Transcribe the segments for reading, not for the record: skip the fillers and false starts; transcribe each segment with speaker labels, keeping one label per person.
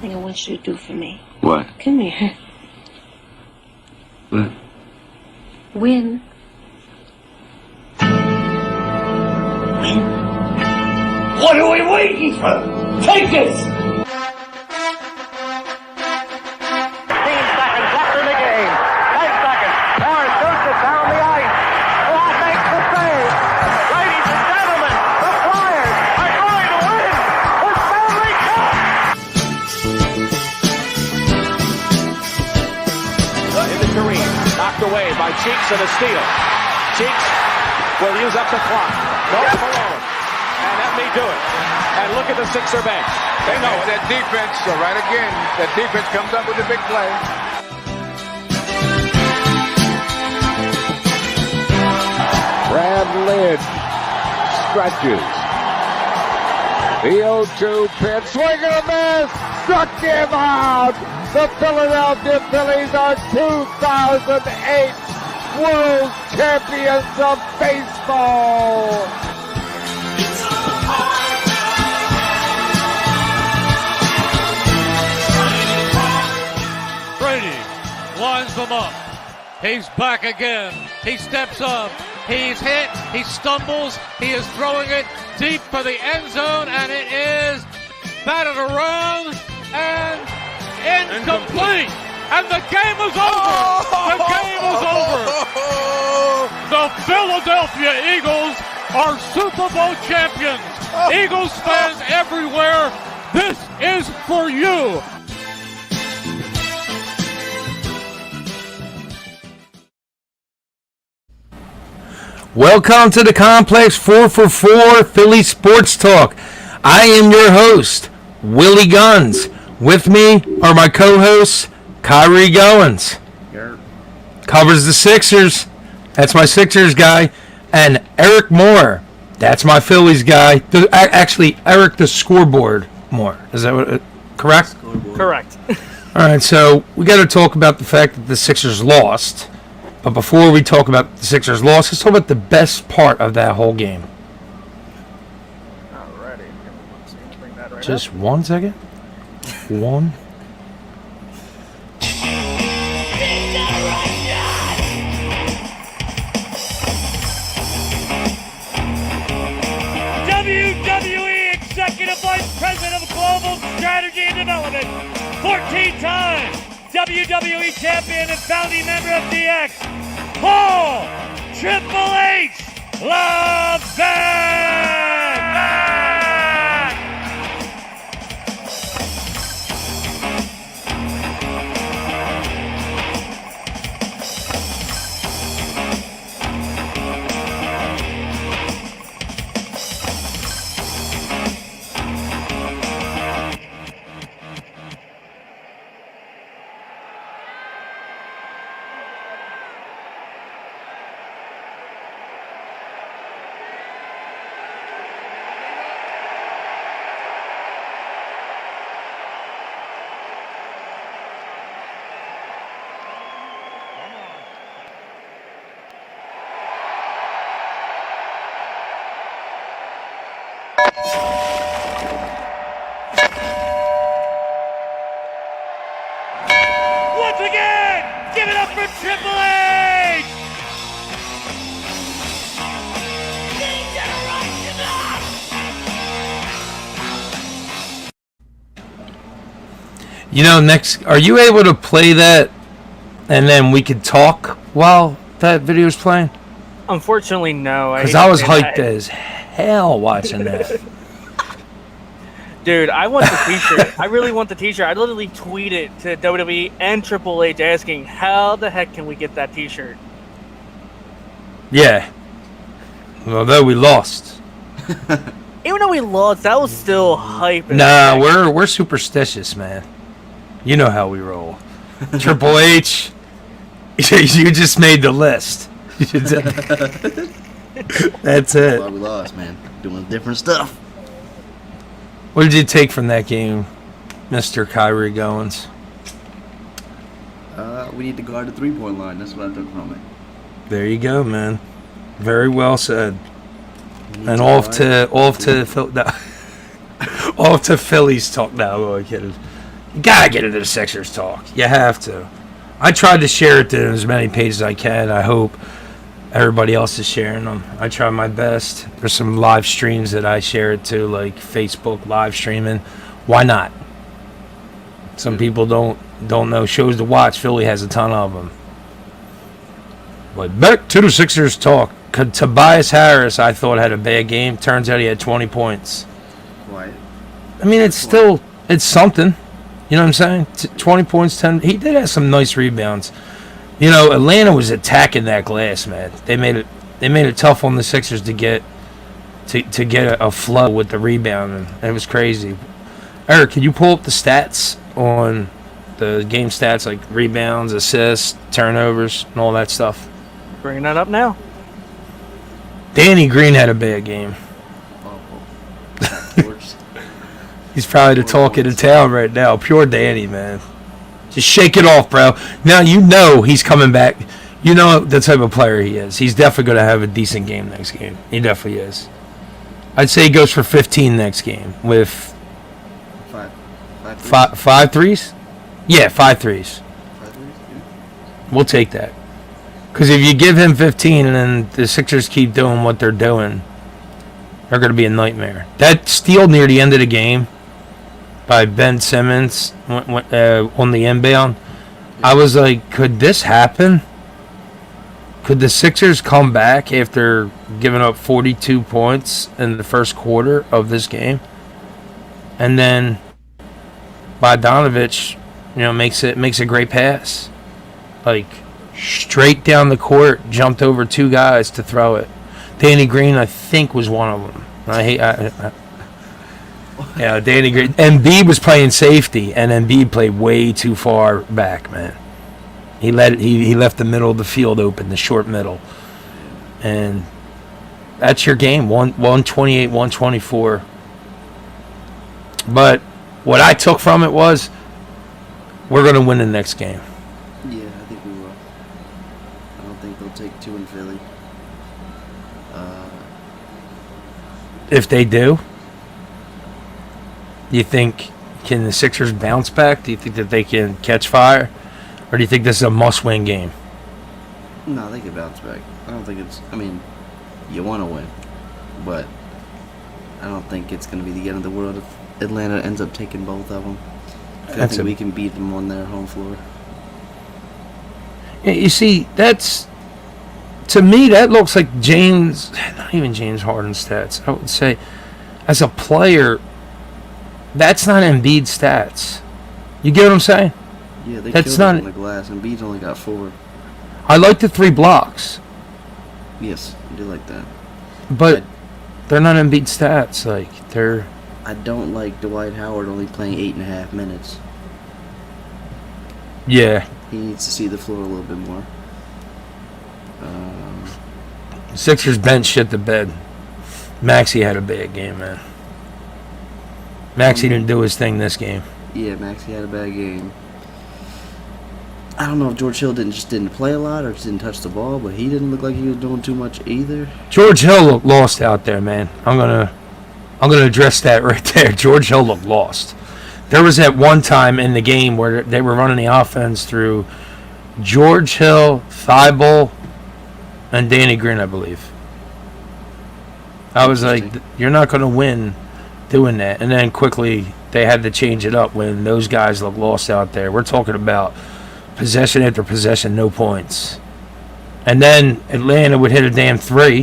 Speaker 1: thing I want you to do for me.
Speaker 2: What?
Speaker 1: Come here.
Speaker 2: What?
Speaker 1: Win. Win.
Speaker 3: What are we waiting for? Take this!
Speaker 4: 15 seconds left in the game. 10 seconds. Morris shoots it down the ice. Law makes the save. Ladies and gentlemen, the Flyers are going to win the Stanley Cup!
Speaker 5: Into Kairi. Knocked away by Cheeks and a steal. Cheeks will use up the clock. Goes Malone. And that may do it. And look at the Sixer bench. They know it.
Speaker 6: That defense, so right again, that defense comes up with a big play.
Speaker 7: Brad Lynch stretches. The 0-2 pitch, swing and a miss, struck him out. The Philadelphia Phillies are 2008 World Champions of Baseball.
Speaker 8: Lines them up. He's back again. He steps up. He's hit. He stumbles. He is throwing it deep for the end zone, and it is batted around and incomplete. And the game is over. The game is over. The Philadelphia Eagles are Super Bowl champions. Eagles fans everywhere, this is for you.
Speaker 9: Welcome to the Complex 4 for 4 Philly Sports Talk. I am your host, Willy Gunz. With me are my co-hosts, Kairi Goins. Covers the Sixers. That's my Sixers guy. And Eric Moore. That's my Phillies guy. Actually, Eric the Scoreboard Moore. Is that what? Correct?
Speaker 10: Correct.
Speaker 9: All right, so we got to talk about the fact that the Sixers lost. But before we talk about the Sixers' loss, let's talk about the best part of that whole game.
Speaker 10: Alrighty. Bring that right
Speaker 9: Just
Speaker 10: up.
Speaker 9: 1 second. One.
Speaker 8: WWE Executive Vice President of Global Strategy and Development, 14-time WWE Champion and founding member of DX, Paul Triple H Levesque! Once again, give it up for Triple H!
Speaker 9: You know, next, are you able to play that and then we could talk while that video is playing?
Speaker 10: Unfortunately, no.
Speaker 9: Because I was hyped as hell watching that.
Speaker 10: Dude, I want the t-shirt. I really want the t-shirt. I literally tweeted to WWE and Triple H asking, how the heck can we get that t-shirt?
Speaker 9: Yeah. Although we lost.
Speaker 10: Even though we lost, that was still hype.
Speaker 9: Nah, we're superstitious, man. You know how we roll. Triple H, you just made the list. That's it.
Speaker 11: Why we lost, man. Doing different stuff.
Speaker 9: What did you take from that game, Mr. Kairi Goins?
Speaker 11: We need to guard the three-point line. That's what I took from it.
Speaker 9: There you go, man. Very well said. And off to Phillies talk now. I'm only kidding. You got to get into the Sixers talk. You have to. I tried to share it to as many pages as I can. I hope everybody else is sharing them. I try my best. There's some live streams that I share it to, like Facebook live streaming. Why not? Some people don't know shows to watch. Philly has a ton of them. But back to the Sixers talk. Tobias Harris, I thought, had a bad game. Turns out he had 20 points.
Speaker 11: Why?
Speaker 9: I mean, it's something. You know what I'm saying? 20 points, 10. He did have some nice rebounds. You know, Atlanta was attacking that glass, man. They made it tough on the Sixers to get a flow with the rebound. It was crazy. Eric, can you pull up the stats on the game stats, like rebounds, assists, turnovers, and all that stuff?
Speaker 10: Bringing that up now.
Speaker 9: Danny Green had a bad game. He's probably the talk of the town right now. Pure Danny, man. Just shake it off, bro. Now you know he's coming back. You know the type of player he is. He's definitely going to have a decent game next game. He definitely is. I'd say he goes for 15 next game with five threes? Yeah, 5 threes.
Speaker 11: 5 threes? Yeah.
Speaker 9: We'll take that. Because if you give him 15 and then the Sixers keep doing what they're doing, they're going to be a nightmare. That steal near the end of the game by Ben Simmons on the inbound, I was like, could this happen? Could the Sixers come back after giving up 42 points in the first quarter of this game? And then Bogdanovich, makes a great pass. Like, straight down the court, jumped over 2 guys to throw it. Danny Green, I think, was one of them. Danny Green. Embiid was playing safety, and Embiid played way too far back, man. He left the middle of the field open, the short middle. And that's your game, 128, 124. But what I took from it was, we're going to win the next game.
Speaker 11: Yeah, I think we will. I don't think they'll take 2 in Philly.
Speaker 9: If they do, you think, can the Sixers bounce back? Do you think that they can catch fire? Or do you think this is a must-win game?
Speaker 11: No, they can bounce back. I don't think it's... I mean, you want to win. But I don't think it's going to be the end of the world if Atlanta ends up taking both of them. I think we can beat them on their home floor.
Speaker 9: You see, that's... To me, that looks like not even James Harden's stats. I would say, as a player, that's not Embiid's stats. You get what I'm saying?
Speaker 11: Yeah, they
Speaker 9: that's
Speaker 11: killed
Speaker 9: not
Speaker 11: him on the glass, and Embiid's only got 4.
Speaker 9: I like the 3 blocks.
Speaker 11: Yes, I do like that.
Speaker 9: But they're not Embiid stats. Like, they're...
Speaker 11: I don't like Dwight Howard only playing 8.5 minutes.
Speaker 9: Yeah.
Speaker 11: He needs to see the floor a little bit more.
Speaker 9: Sixers bench shit the bed. Maxey had a bad game, man. Maxey didn't do his thing this game.
Speaker 11: Yeah, Maxey had a bad game. I don't know if George Hill didn't play a lot or just didn't touch the ball, but he didn't look like he was doing too much either.
Speaker 9: George Hill looked lost out there, man. I'm gonna address that right there. George Hill looked lost. There was that one time in the game where they were running the offense through George Hill, Thibault, and Danny Green, I believe. I was like, you're not going to win doing that. And then quickly they had to change it up when those guys look lost out there. We're talking about possession after possession, no points. And then Atlanta would hit a damn 3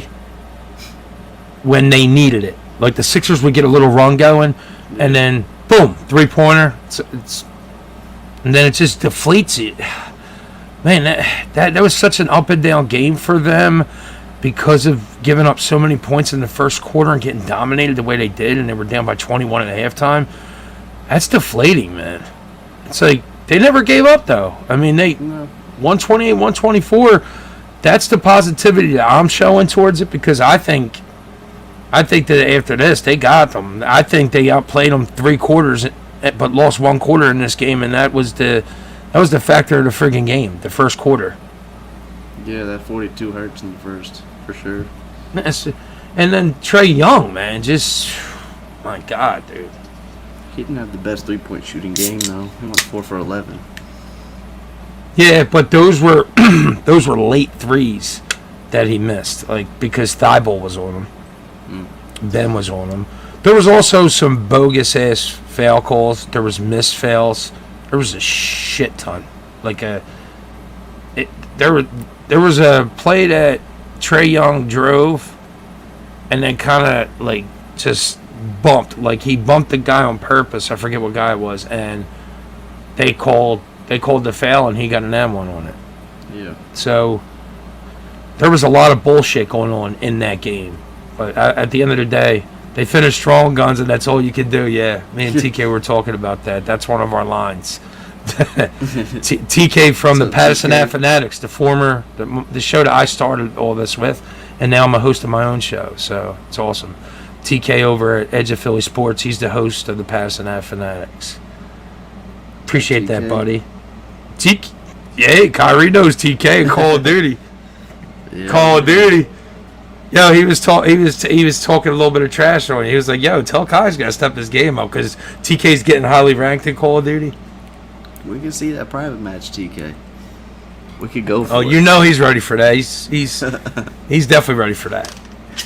Speaker 9: when they needed it. Like the Sixers would get a little run going, and then, boom, 3-pointer. And then it just deflates it. Man, that was such an up and down game for them because of giving up so many points in the first quarter and getting dominated the way they did, and they were down by 21 at halftime. That's deflating, man. It's like they never gave up, though. I mean, 128, 124. That's the positivity that I'm showing towards it because I think that after this they got them. I think they outplayed them 3 quarters, but lost 1 quarter in this game, and that was the factor of the friggin' game, the first quarter.
Speaker 11: Yeah, that 42 hurts in the first, for sure.
Speaker 9: And then Trae Young, man, just, my God, dude.
Speaker 11: He didn't have the best 3-point shooting game, though. He went 4 for 11.
Speaker 9: Yeah, but those were those were late threes that he missed, like because Thibault was on him, Ben was on him. There was also some bogus ass foul calls. There was missed fouls. There was a shit ton. There was a play that Trae Young drove, and then kind of like just bumped. Like he bumped the guy on purpose. I forget what guy it was, and they called the foul, and he got an M1 on it.
Speaker 11: Yeah.
Speaker 9: So there was a lot of bullshit going on in that game. But at the end of the day, they finished strong, Guns, and that's all you can do. Yeah, me and TK were talking about that. That's one of our lines. TK from the Patterson
Speaker 11: TK.
Speaker 9: Fanatics, the show that I started all this with, and now I'm a host of my own show. So it's awesome. TK over at Edge of Philly Sports. He's the host of the Patterson Fanatics. Appreciate
Speaker 11: TK.
Speaker 9: that, buddy. Yeah, Kairi knows TK and Call of Duty.
Speaker 11: Yeah.
Speaker 9: Call of Duty. Yo, he was talking a little bit of trash on you. He was like, "Yo, tell Kai's got to step his game up because TK's getting highly ranked in Call of Duty."
Speaker 11: We can see that private match, TK. We could go for it.
Speaker 9: Oh, you know he's ready for that. He's definitely ready for that.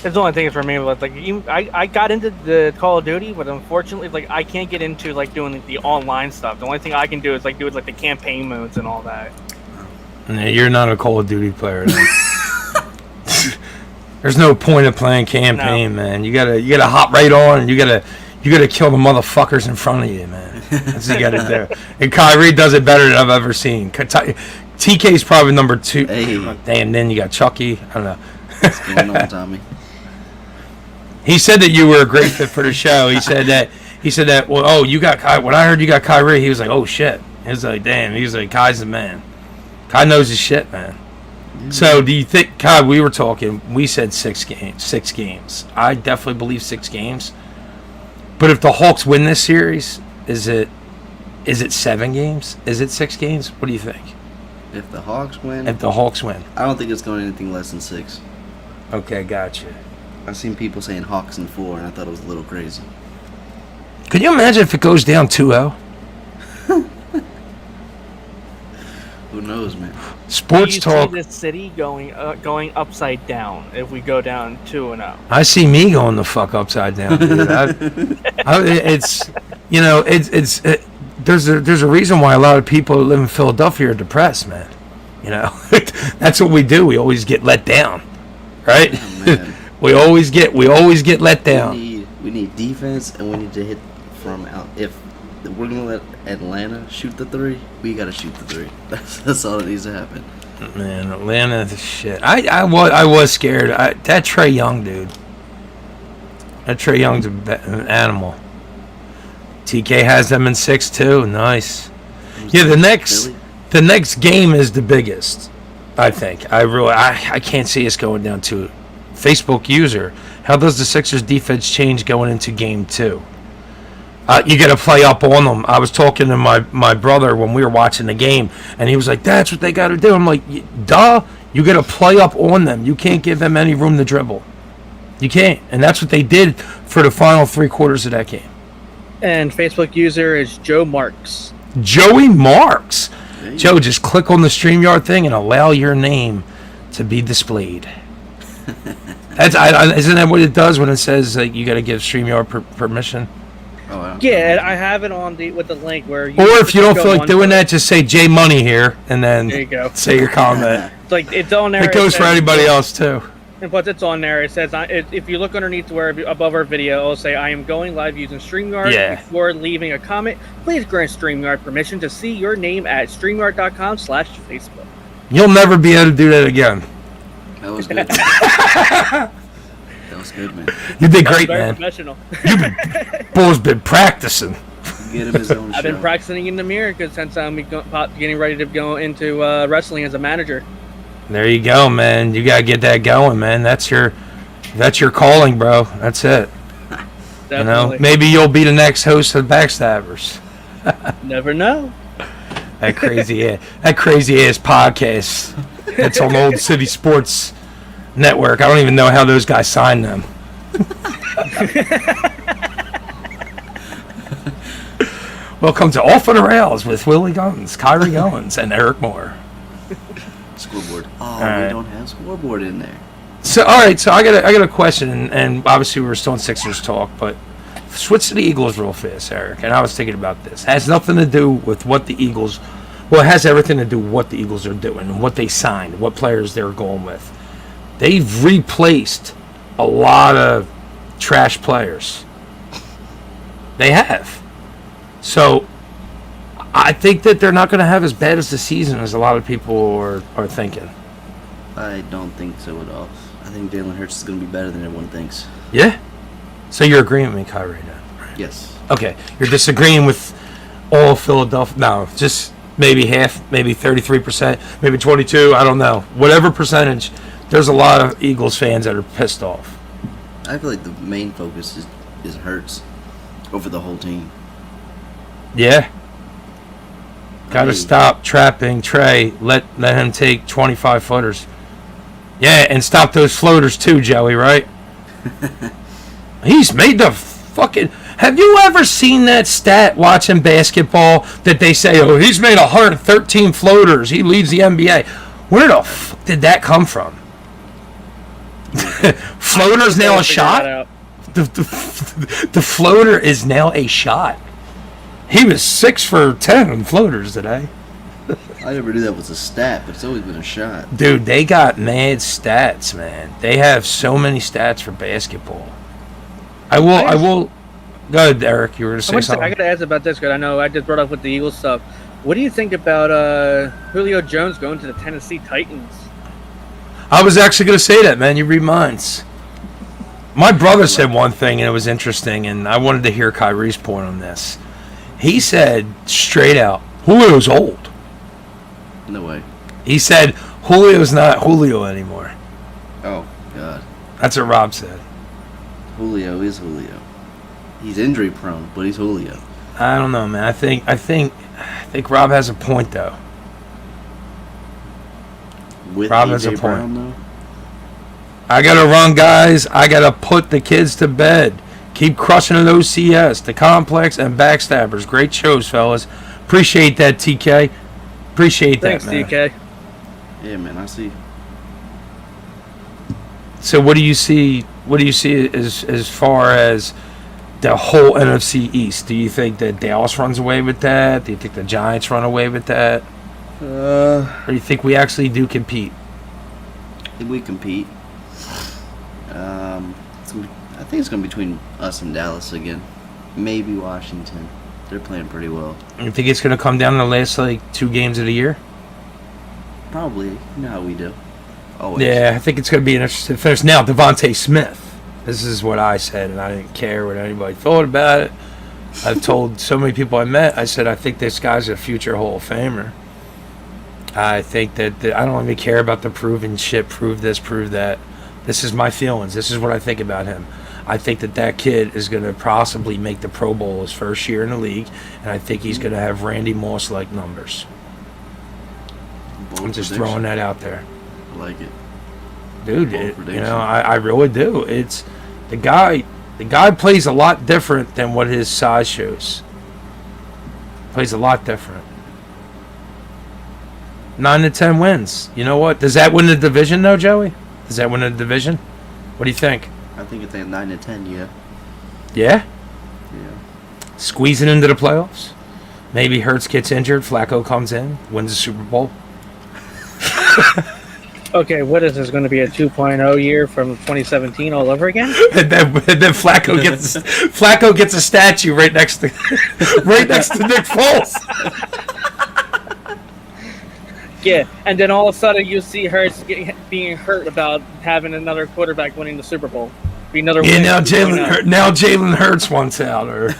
Speaker 10: That's the only thing for me. Like, I got into the Call of Duty, but unfortunately, like, I can't get into like doing the online stuff. The only thing I can do is like do it like the campaign modes and all that.
Speaker 9: Yeah, you're not a Call of Duty player. There's no point of playing campaign, man. You gotta hop right on, and you gotta kill the motherfuckers in front of you, man. That's what you gotta do. And Kairi does it better than I've ever seen. TK's probably number 2.
Speaker 11: Hey.
Speaker 9: Damn, then you got Chucky. I don't know.
Speaker 11: What's going on, Tommy?
Speaker 9: He said that you were a great fit for the show. He said that. Well, oh, you got Kai. When I heard you got Kairi, he was like, oh shit. He was like, damn. He was like, Kai's the man. Kai knows his shit, man. So, do you think, Kai? We were talking. We said 6 games. 6 games. I definitely believe 6 games. But if the Hawks win this series, is it 7 games? Is it 6 games? What do you think?
Speaker 11: If the Hawks win,
Speaker 9: I
Speaker 11: don't think it's going anything less than 6.
Speaker 9: Okay, gotcha.
Speaker 11: I've seen people saying Hawks in 4, and I thought it was a little crazy.
Speaker 9: Could you imagine if it goes down 2-0?
Speaker 11: Who knows, man?
Speaker 9: Sports talk.
Speaker 10: See the city going upside down if we go down 2-0.
Speaker 9: I see me going the fuck upside down, dude. There's a reason why a lot of people who live in Philadelphia are depressed, man. You know, that's what we do. We always get let down, right?
Speaker 11: Oh,
Speaker 9: we always get let down.
Speaker 11: We need defense, and we need to hit from out. If we're gonna let Atlanta shoot the 3, we gotta shoot the 3. That's all that needs to happen.
Speaker 9: Man, Atlanta, shit. I was scared. That Trae Young dude. That Trae Young's an animal. TK has them in 6 too. Nice. Yeah, the next game is the biggest. I think. I can't see us going down to it. Facebook user. How does the Sixers defense change going into game 2? You got to play up on them. I was talking to my brother when we were watching the game, and he was like, "That's what they got to do." I'm like, "Duh! You got to play up on them. You can't give them any room to dribble. You can't." And that's what they did for the final 3 quarters of that game.
Speaker 10: And Facebook user is Joe Marks.
Speaker 9: Joey Marks. Hey. Joe, just click on the StreamYard thing and allow your name to be displayed. Isn't that what it does when it says you got to give StreamYard permission?
Speaker 11: Oh,
Speaker 10: yeah, I have it on with the link where.
Speaker 9: Or if you don't feel like doing that, just say J Money here and then
Speaker 10: there you go.
Speaker 9: Say your comment.
Speaker 10: It's on there.
Speaker 9: It goes for anybody else too.
Speaker 10: And plus, it's on there. It says if you look underneath where above our video, it'll say I am going live using StreamYard.
Speaker 9: Yeah.
Speaker 10: Before leaving a comment, please grant StreamYard permission to see your name at StreamYard.com/Facebook.
Speaker 9: You'll never be able to do that again.
Speaker 11: That was good. That was good, man.
Speaker 9: You did great, man.
Speaker 10: Professional.
Speaker 9: Bull's been practicing.
Speaker 11: Get him his own
Speaker 10: I've been practicing in the mirror since I'm getting ready to go into wrestling as a manager.
Speaker 9: There you go, man. You gotta get that going, man. That's your calling, bro. That's it.
Speaker 10: Definitely.
Speaker 9: You know, maybe you'll be the next host of Backstabbers.
Speaker 10: Never know.
Speaker 9: That crazy ass podcast. That's on Old City Sports Network. I don't even know how those guys signed them. Welcome to Off of the Rails with Willy Gunz, Kairi Goins, and Eric Moore.
Speaker 11: Scoreboard. Oh,
Speaker 9: right.
Speaker 11: we don't have scoreboard in there.
Speaker 9: So, all right. So I got a question, and obviously we were still in Sixers talk, but switch to the Eagles real fast, Eric. And I was thinking about this. It has nothing to do with what the Eagles. Well, it has everything to do with what the Eagles are doing, what they signed, what players they're going with. They've replaced a lot of trash players. They have. So I think that they're not going to have as bad as the season as a lot of people are thinking.
Speaker 11: I don't think so at all. I think Jalen Hurts is going to be better than everyone thinks.
Speaker 9: Yeah? So you're agreeing with me, Kyrie, right now? Right?
Speaker 11: Yes.
Speaker 9: Okay. You're disagreeing with all Philadelphia. No, just maybe half, maybe 33%, maybe 22%. I don't know. Whatever percentage, there's a lot of Eagles fans that are pissed off.
Speaker 11: I feel like the main focus is Hurts over the whole team.
Speaker 9: Yeah. Got to stop trapping Trey. Let him take 25 footers. Yeah, and stop those floaters too, Joey, right? He's made the fucking... Have you ever seen that stat watching basketball that they say, oh, he's made 113 floaters. He leads the NBA. Where the fuck did that come from? Floater's now a shot? The floater is now a shot. He was 6 for 10 on floaters today.
Speaker 11: I never knew that was a stat, but it's always been a shot.
Speaker 9: Dude, they got mad stats, man. They have so many stats for basketball. I will. Go ahead, Eric. You were to say something.
Speaker 10: I got to ask about this because I know I just brought up with the Eagles stuff. What do you think about Julio Jones going to the Tennessee Titans?
Speaker 9: I was actually going to say that, man. You read minds. My brother said one thing, and it was interesting, and I wanted to hear Kyrie's point on this. He said straight out, Julio's old.
Speaker 11: No way.
Speaker 9: He said Julio's not Julio anymore.
Speaker 11: Oh, God.
Speaker 9: That's what Rob said.
Speaker 11: Julio is Julio. He's injury prone, but he's Julio.
Speaker 9: I don't know, man. I think Rob has a point, though.
Speaker 11: With
Speaker 9: Rob has a
Speaker 11: AJ
Speaker 9: point.
Speaker 11: Brown, though?
Speaker 9: I gotta run, guys. I gotta put the kids to bed. Keep crushing at OCS, the Complex, and Backstabbers. Great shows, fellas. Appreciate that, TK. Appreciate
Speaker 10: Thanks,
Speaker 9: that, man.
Speaker 10: TK.
Speaker 11: Yeah, man, I see.
Speaker 9: So what do you see? What do you see as far as the whole NFC East? Do you think that Dallas runs away with that? Do you think the Giants run away with that? Or do you think we actually do compete?
Speaker 11: I think we compete. I think it's going to be between us and Dallas again. Maybe Washington. They're playing pretty well.
Speaker 9: You think it's going to come down to the last, 2 games of the year?
Speaker 11: Probably. You know how we do. Always.
Speaker 9: Yeah, I think it's going to be an interesting finish. Now, Devontae Smith. This is what I said, and I didn't care what anybody thought about it. I've told so many people I met, I said, I think this guy's a future Hall of Famer. I think that I don't even care about the proving shit, prove this, prove that. This is my feelings. This is what I think about him. I think that kid is going to possibly make the Pro Bowl his first year in the league, and I think he's going to have Randy Moss-like numbers. I'm just throwing that out there.
Speaker 11: I like it.
Speaker 9: Dude, I really do. It's the guy plays a lot different than what his size shows. Plays a lot different. 9 to 10 wins. You know what? Does that win the division though, Joey? Does that win the division? What do you think?
Speaker 11: I think it's 9 to 10, yeah.
Speaker 9: Yeah?
Speaker 11: Yeah.
Speaker 9: Squeezing into the playoffs? Maybe Hurts gets injured, Flacco comes in, wins the Super Bowl.
Speaker 10: Okay, what is this going to be, a 2.0 year from 2017 all over again?
Speaker 9: and then Flacco gets a statue right next to Nick Foles.
Speaker 10: Yeah, and then all of a sudden you see Hurts being hurt about having another quarterback winning the Super Bowl. Another
Speaker 9: yeah, now Jalen Hurts wants out. Or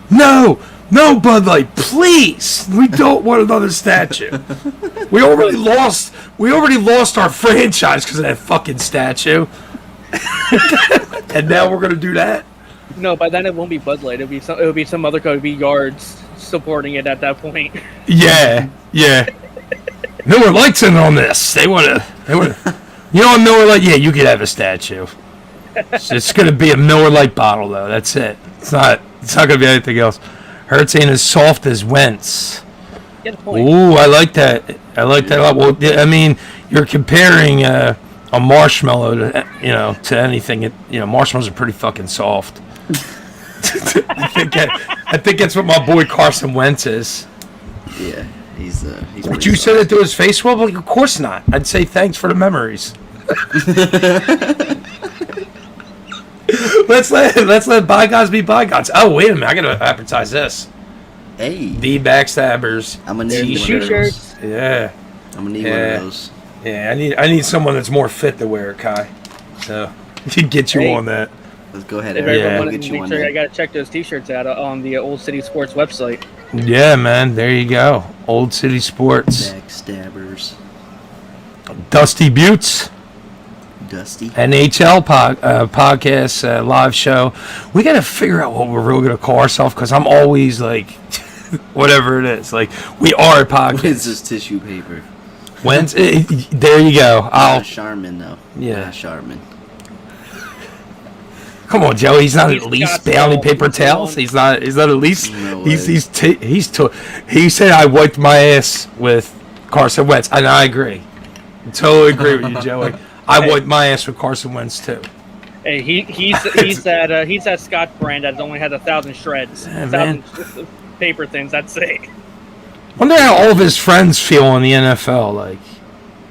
Speaker 9: no, Bud Light, please. We don't want another statue. We already lost our franchise because of that fucking statue. And now we're gonna do that.
Speaker 10: No, by then it won't be Bud Light. It'll be some other code. It'll be Yards supporting it at that point.
Speaker 9: Yeah. Miller Lite's in on this. They wanna. You know, Miller Lite. Yeah, you could have a statue. It's gonna be a Miller Lite bottle though. That's it. It's not going to be anything else. Hurts ain't as soft as Wentz.
Speaker 10: Get the point.
Speaker 9: Ooh, I like that. I like that a lot. Well, I mean, you're comparing a marshmallow to anything. Marshmallows are pretty fucking soft. I think that's what my boy Carson Wentz is.
Speaker 11: Yeah, he's
Speaker 9: Would you say that to his face? Well, of course not. I'd say thanks for the memories. Let's let bygones be bygones. Oh, wait a minute. I got to advertise this.
Speaker 11: Hey.
Speaker 9: The Backstabbers.
Speaker 11: I'm going to need one of those.
Speaker 9: Yeah.
Speaker 11: I'm going to need one of those.
Speaker 9: Yeah, I need someone that's more fit to wear it, Kai. So, get you on that.
Speaker 11: Let's go ahead,
Speaker 10: If
Speaker 11: Eric.
Speaker 10: everyone
Speaker 11: I'll
Speaker 10: wanted
Speaker 11: get
Speaker 10: to
Speaker 11: you
Speaker 10: make
Speaker 11: one
Speaker 10: sure, I
Speaker 11: there.
Speaker 10: got to check those T-shirts out on the Old City Sports website.
Speaker 9: Yeah, man. There you go. Old City Sports.
Speaker 11: Backstabbers.
Speaker 9: Dusty Buttes.
Speaker 11: Dusty.
Speaker 9: NHL podcast live show. We got to figure out what we're really going to call ourselves because I'm always like, whatever it is. Like, we are a podcast.
Speaker 11: What is this tissue paper?
Speaker 9: There you go.
Speaker 11: Charmin, though.
Speaker 9: Yeah.
Speaker 11: Charmin.
Speaker 9: Come on, Joe. He's not at least bailing paper towels. He's not at least.
Speaker 11: No
Speaker 9: He said I wiped my ass with Carson Wentz, and I agree. Totally agree with you, Joey. I wiped my ass with Carson Wentz too.
Speaker 10: Hey, he's that Scotch brand that only has 1,000 shreds, 1,000 paper things. That's it.
Speaker 9: Wonder how all of his friends feel in the NFL.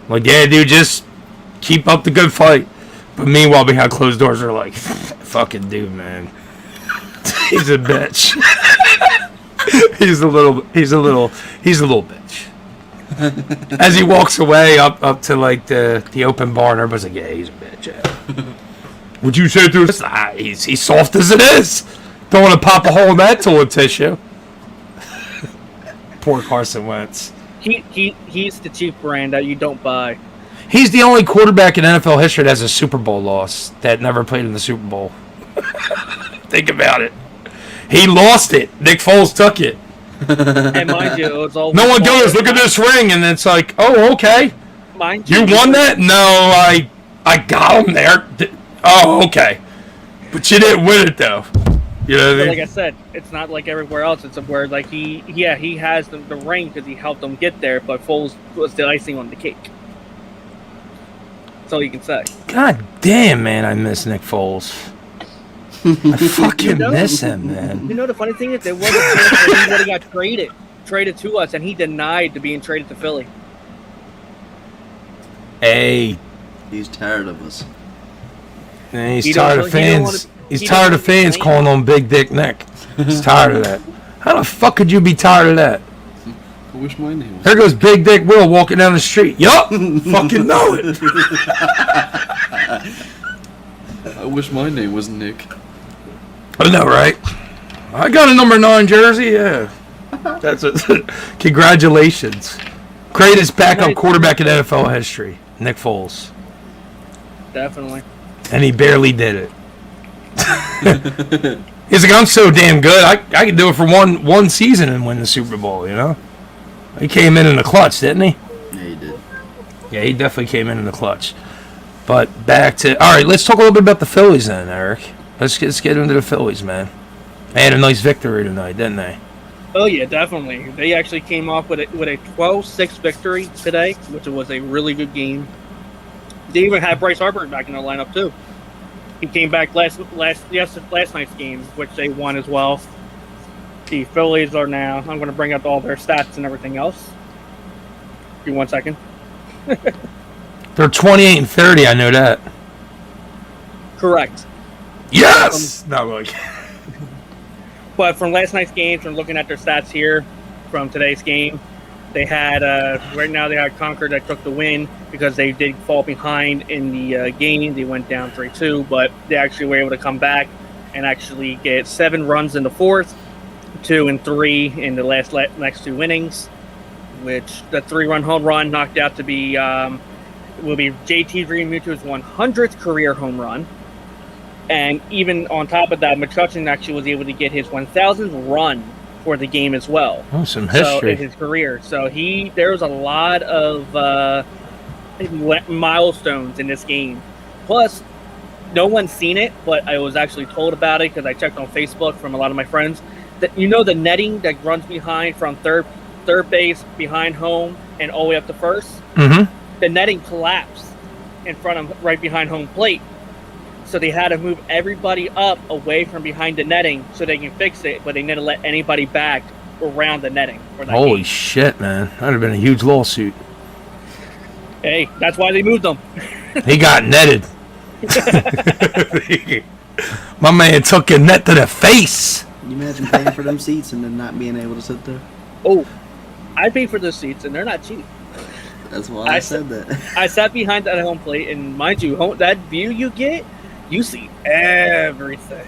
Speaker 9: Like, yeah, dude, just keep up the good fight. But meanwhile, behind closed doors, they're like, fucking dude, man. He's a bitch. He's a little bitch. As he walks away up to like the open bar, and everybody's like, yeah, he's a bitch. Yeah. Would you say to us? He's soft as it is. Don't want to pop a hole in that toilet tissue. Poor Carson Wentz.
Speaker 10: He's the cheap brand that you don't buy.
Speaker 9: He's the only quarterback in NFL history that has a Super Bowl loss that never played in the Super Bowl. Think about it. He lost it. Nick Foles took it.
Speaker 10: And mind you, it's all.
Speaker 9: No one goes, look at this ring, and it's like, oh, okay.
Speaker 10: Mind
Speaker 9: you won that? No, I got him there. Oh, okay. But you didn't win it, though. You know what I mean?
Speaker 10: Like I said, it's not like everywhere else. It's where like he has the ring because he helped them get there, but Foles was the icing on the cake. That's all you can say. God
Speaker 9: damn, man, I miss Nick Foles. I fucking miss him, man.
Speaker 10: You know the funny thing is, there was a chance that he would have got traded to us, and he denied to being traded to Philly.
Speaker 9: Hey,
Speaker 11: he's tired of us.
Speaker 9: Yeah, he's tired of fans. He's tired of fans calling him Big Dick Nick. He's tired of that. How the fuck could you be tired of that?
Speaker 2: I wish my name was.
Speaker 9: There goes Big Dick Will walking down the street. Yup, fucking know it.
Speaker 2: I wish my name was Nick.
Speaker 9: I know, right? I got a number 9 jersey. Yeah, that's it. Congratulations, greatest backup quarterback in NFL history, Nick Foles.
Speaker 10: Definitely.
Speaker 9: And he barely did it. He's like, I'm so damn good. I can do it for one season and win the Super Bowl. You know, he came in the clutch, didn't he?
Speaker 11: Yeah, he did.
Speaker 9: Yeah, he definitely came in the clutch. But back to all right. Let's talk a little bit about the Phillies then, Eric. Let's get into the Phillies, man. They had a nice victory tonight, didn't they?
Speaker 10: Oh yeah, definitely. They actually came off with a 12-6 victory today, which was a really good game. They even had Bryce Harper back in the lineup too. He came back last night's game, which they won as well. The Phillies are now. I'm going to bring up all their stats and everything else. Give me 1 second.
Speaker 9: They're 28-30. I know that.
Speaker 10: Correct.
Speaker 9: Yes. No, like.
Speaker 10: But from last night's game, from looking at their stats here, from today's game, they had right now they had Concord that took the win because they did fall behind in the game. They went down 3-2, but they actually were able to come back and actually get 7 runs in the fourth, 2 and 3 in the next 2 innings, which the 3-run home run knocked out to be will be JT Realmuto's 100th career home run. And even on top of that, McCutcheon actually was able to get his 1,000th run for the game as well.
Speaker 9: Oh, some history.
Speaker 10: So in his career. So there was a lot of milestones in this game. Plus, no one's seen it, but I was actually told about it because I checked on Facebook from a lot of my friends. That the netting that runs behind from third base behind home and all the way up to first.
Speaker 9: Mm-hmm.
Speaker 10: The netting collapsed in front of right behind home plate, so they had to move everybody up away from behind the netting so they can fix it. But they didn't let anybody back around the netting. For that
Speaker 9: Holy
Speaker 10: game.
Speaker 9: shit, man! That'd have been a huge lawsuit.
Speaker 10: Hey, that's why they moved them.
Speaker 9: He got netted. My man took a net to the face.
Speaker 11: Can you imagine paying for them seats and then not being able to sit there?
Speaker 10: Oh, I paid for those seats, and they're not cheap.
Speaker 11: That's why I said that.
Speaker 10: I sat behind that home plate, and mind you, that view you get, you see everything.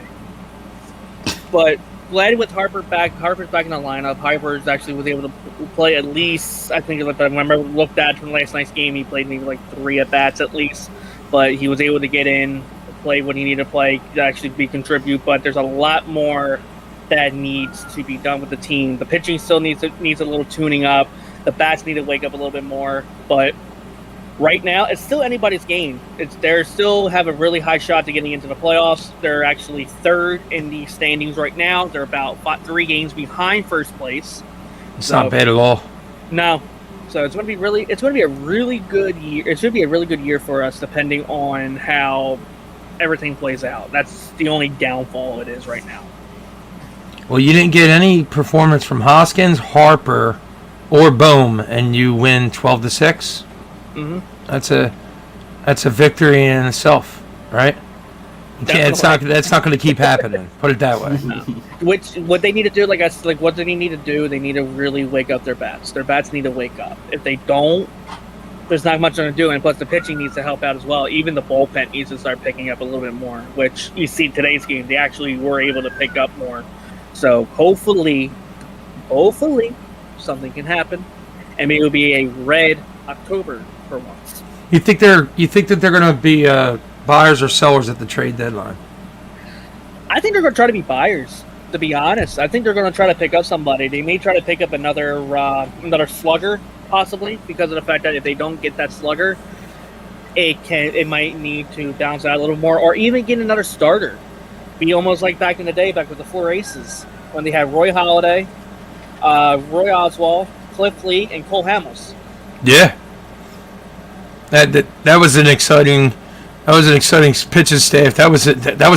Speaker 10: But glad with Harper back. Harper's back in the lineup. Harper actually was able to play at least, I think, if I remember, looked at from last night's game, he played maybe like 3 at-bats at least. But he was able to get in, play what he needed to play, to actually contribute. But there's a lot more that needs to be done with the team. The pitching still needs a little tuning up. The bats need to wake up a little bit more. But right now, it's still anybody's game. They still have a really high shot to getting into the playoffs. They're actually 3rd in the standings right now. They're about 3 games behind first place.
Speaker 9: It's not bad at all.
Speaker 10: No. So it's going to be a really good year. It should be a really good year for us, depending on how everything plays out. That's the only downfall it is right now.
Speaker 9: Well, you didn't get any performance from Hoskins, Harper, or Bohm, and you win 12-6.
Speaker 10: Mm-hmm.
Speaker 9: That's a victory in itself, right? That's not going to keep happening. Put it that way.
Speaker 10: No. What they need to do, what do they need to do? They need to really wake up their bats. Their bats need to wake up. If they don't, there's not much going to do. And plus, the pitching needs to help out as well. Even the bullpen needs to start picking up a little bit more, which you see today's game. They actually were able to pick up more. So hopefully, something can happen, and maybe it'll be a red October for once.
Speaker 9: You think that they're going to be buyers or sellers at the trade deadline?
Speaker 10: I think they're going to try to be buyers. To be honest, I think they're going to try to pick up somebody. They may try to pick up another slugger, possibly, because of the fact that if they don't get that slugger, it might need to bounce out a little more, or even get another starter. Be almost like back in the day, back with the 4 aces, when they had Roy Halladay, Roy Oswald, Cliff Lee, and Cole Hamels.
Speaker 9: Yeah, that was an exciting pitching staff. That was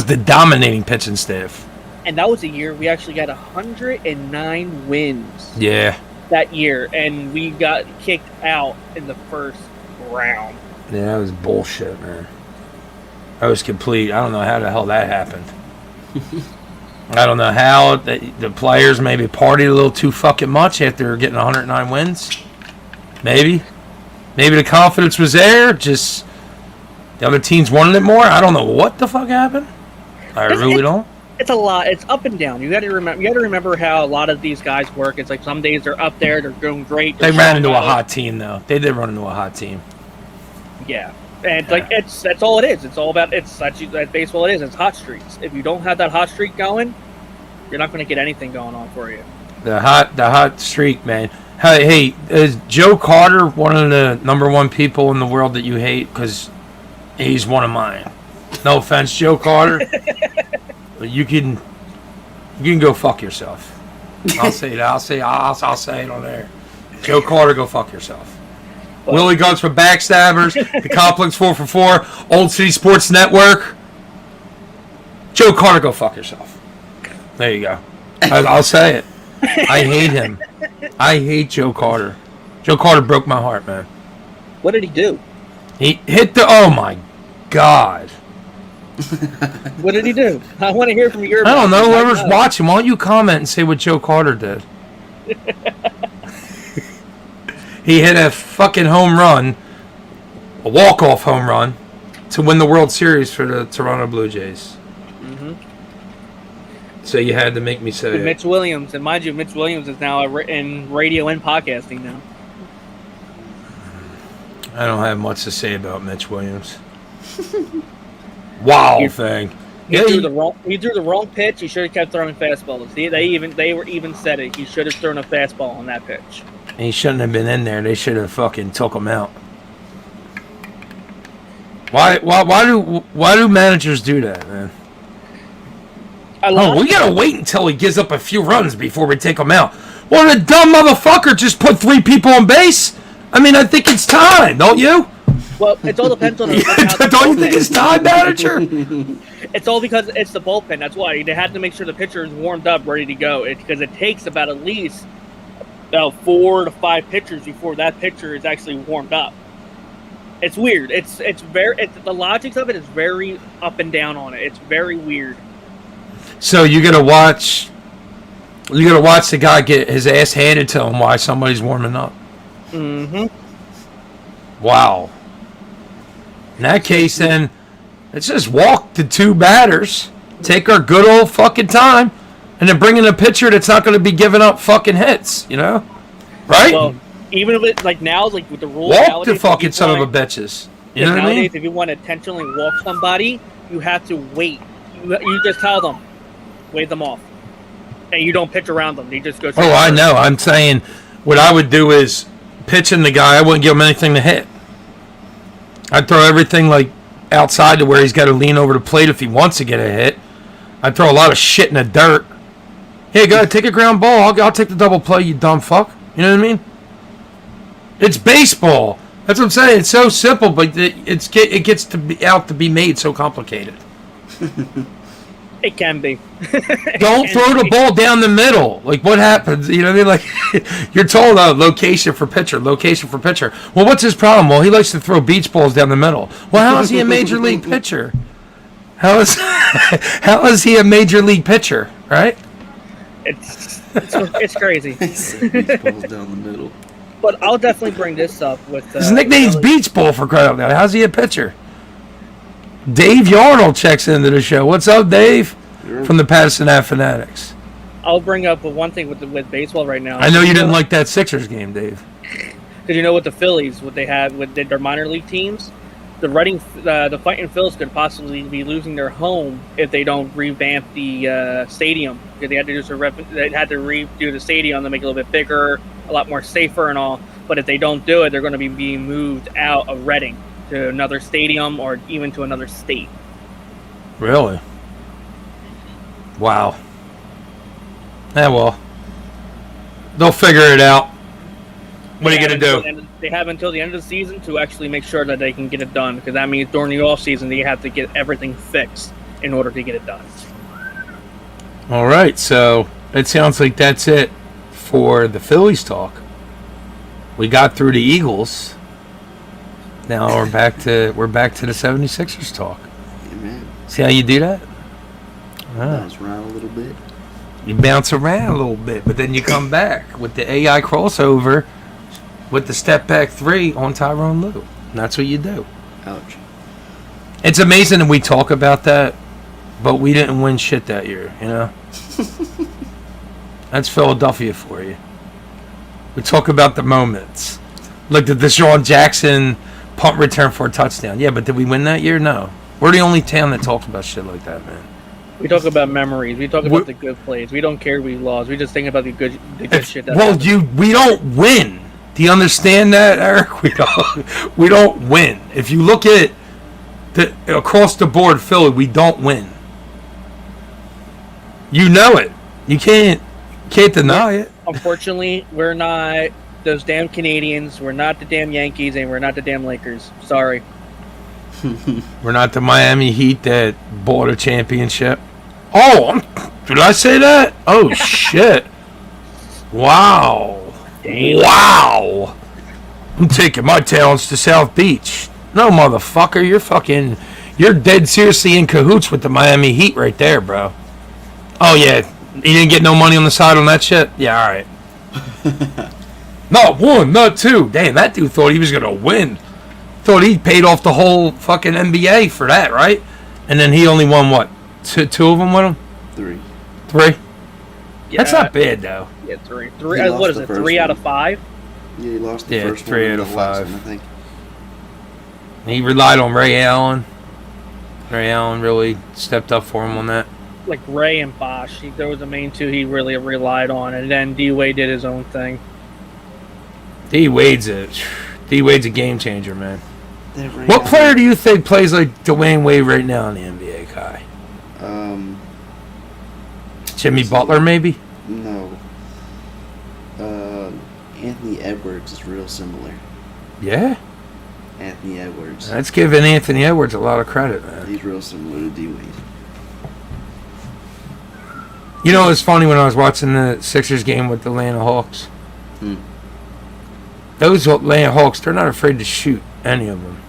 Speaker 9: the dominating pitching staff.
Speaker 10: And that was the year we actually got 109 wins.
Speaker 9: Yeah.
Speaker 10: That year, and we got kicked out in the first round.
Speaker 9: Yeah, that was bullshit, man. That was complete. I don't know how the hell that happened. I don't know how the players maybe partied a little too fucking much after getting 109 wins. Maybe the confidence was there. Just the other teams wanted it more. I don't know what the fuck happened. I really don't.
Speaker 10: It's a lot. It's up and down. You got to remember how a lot of these guys work. It's like some days they're up there, they're doing great.
Speaker 9: They ran into a hot team, though. They did run into a hot team.
Speaker 10: Yeah. And that's all it is. It's all about that baseball. It is. It's hot streaks. If you don't have that hot streak going, you're not going to get anything going on for you.
Speaker 9: The hot streak, man. Hey, is Joe Carter one of the number 1 people in the world that you hate? Because he's one of mine. No offense, Joe Carter, but you can go fuck yourself. I'll say that. I'll say it on there. Joe Carter, go fuck yourself. Willy Gunz for Backstabbers, the Complex 4for4, Old City Sports Network. Joe Carter, go fuck yourself. There you go. I'll say it. I hate him. I hate Joe Carter. Joe Carter broke my heart, man.
Speaker 10: What did he do?
Speaker 9: He hit the... Oh, my God.
Speaker 10: What did he do? I want to hear from your...
Speaker 9: I don't know. Whoever's watching, why don't you comment and say what Joe Carter did? He hit a fucking home run, a walk-off home run, to win the World Series for the Toronto Blue Jays.
Speaker 10: Mm-hmm.
Speaker 9: So you had to make me say it.
Speaker 10: Mitch Williams, and mind you, Mitch Williams is now in radio and podcasting now.
Speaker 9: I don't have much to say about Mitch Williams. Wow, thing.
Speaker 10: He threw the wrong pitch. He should have kept throwing fastballs. They were even said it. He should have thrown a fastball on that pitch.
Speaker 9: He shouldn't have been in there. They should have fucking took him out. Why do managers do that, man? We gotta wait until he gives up a few runs before we take him out. Well, the dumb motherfucker just put 3 people on base. I mean, I think it's time, don't you?
Speaker 10: Well, it all depends on.
Speaker 9: Don't you think it's time, manager?
Speaker 10: It's all because it's the bullpen. That's why they had to make sure the pitcher is warmed up, ready to go. Because it takes about at least 4 to 5 pitchers before that pitcher is actually warmed up. It's weird. The logic of it is very up and down on it. It's very weird.
Speaker 9: So you gotta watch the guy get his ass handed to him while somebody's warming up.
Speaker 10: Mm-hmm.
Speaker 9: Wow. In that case, then, let's just walk the 2 batters, take our good old fucking time, and then bring in a pitcher that's not going to be giving up fucking hits, you know? Right?
Speaker 10: Well, even if it's like now, like with the rules,
Speaker 9: walk
Speaker 10: nowadays,
Speaker 9: the fucking son of a bitches. You know what I mean?
Speaker 10: If you want to intentionally walk somebody, you have to wait. You just tell them, wave them off, and you don't pitch around them. You just go.
Speaker 9: Oh, I know. I'm saying what I would do is pitching the guy. I wouldn't give him anything to hit. I'd throw everything like outside to where he's got to lean over the plate if he wants to get a hit. I'd throw a lot of shit in the dirt. Hey, go ahead, take a ground ball. I'll take the double play, you dumb fuck. You know what I mean? It's baseball. That's what I'm saying. It's so simple, but it gets to be made so complicated.
Speaker 10: It can be.
Speaker 9: Don't throw the ball down the middle. Like, what happens? You know what I mean? Like, you're told location for pitcher. Well, what's his problem? Well, he likes to throw beach balls down the middle. Well, how is he a major league pitcher? How is he a major league pitcher? Right?
Speaker 10: It's crazy.
Speaker 11: Beach balls down the middle.
Speaker 10: But I'll definitely bring this up with.
Speaker 9: His nickname's Beach Ball, for crying out loud. How's he a pitcher? Dave Yarnell checks into the show. What's up, Dave? From the Patterson Ave Fanatics.
Speaker 10: I'll bring up one thing with baseball right now.
Speaker 9: I know you didn't like that Sixers game, Dave.
Speaker 10: Did you know with the Phillies, what they have with their minor league teams? The Fighting Phillies could possibly be losing their home if they don't revamp the stadium. Because they had to redo the stadium to make it a little bit bigger, a lot more safer and all. But if they don't do it, they're going to be being moved out of Reading to another stadium or even to another state.
Speaker 9: Really? Wow. Yeah, well, they'll figure it out. What are you going to do?
Speaker 10: They have until the end of the season to actually make sure that they can get it done, because that means during the off season they have to get everything fixed in order to get it done.
Speaker 9: All right, so it sounds like that's it for the Phillies talk. We got through the Eagles. Now we're back to the 76ers talk.
Speaker 11: Amen.
Speaker 9: See how you do that?
Speaker 11: Bounce around a little bit.
Speaker 9: You bounce around a little bit, but then you come back with the AI crossover with the step back 3 on Tyrone Lue. And that's what you do.
Speaker 11: Ouch.
Speaker 9: It's amazing that we talk about that, but we didn't win shit that year, you know? That's Philadelphia for you. We talk about the moments. Like the Deshaun Jackson punt return for a touchdown. Yeah, but did we win that year? No. We're the only town that talks about shit like that, man.
Speaker 10: We talk about memories. We talk about the good plays. We don't care if we lost. We just think about the good shit.
Speaker 9: We don't win. Do you understand that, Eric? We don't win. If you look at across the board, Philly, we don't win. You know it. You can't deny it.
Speaker 10: Unfortunately, we're not those damn Canadians. We're not the damn Yankees, and we're not the damn Lakers. Sorry.
Speaker 9: We're not the Miami Heat that bought a championship. Oh, did I say that? Oh, shit. Wow. Damn. Wow. I'm taking my talents to South Beach. No, motherfucker. You're dead seriously in cahoots with the Miami Heat right there, bro. Oh, yeah. You didn't get no money on the side on that shit? Yeah, all right. Not one, not two. Damn, that dude thought he was going to win. Thought he paid off the whole fucking NBA for that, right? And then he only won, what, two of them with him? Three? Yeah. That's not bad, though.
Speaker 10: Yeah, three. What is it, 3 out of 5?
Speaker 11: Yeah, he lost the first
Speaker 9: 3 out of 5.
Speaker 11: One, I think.
Speaker 9: He relied on Ray Allen. Ray Allen really stepped up for him on that.
Speaker 10: Like Ray and Bosch, those were the main two he really relied on, and then D-Wade did his own thing.
Speaker 9: D-Wade's a game changer, man. What player do you think plays like Dwayne Wade right now in the NBA, Kai? Jimmy Butler, maybe?
Speaker 11: No. Anthony Edwards is real similar.
Speaker 9: Yeah?
Speaker 11: Anthony Edwards.
Speaker 9: That's giving Anthony Edwards a lot of credit, man.
Speaker 11: He's real similar to D-Wade.
Speaker 9: You know, it's funny when I was watching the Sixers game with the Atlanta Hawks. Those Atlanta Hawks, they're not afraid to shoot, any of them.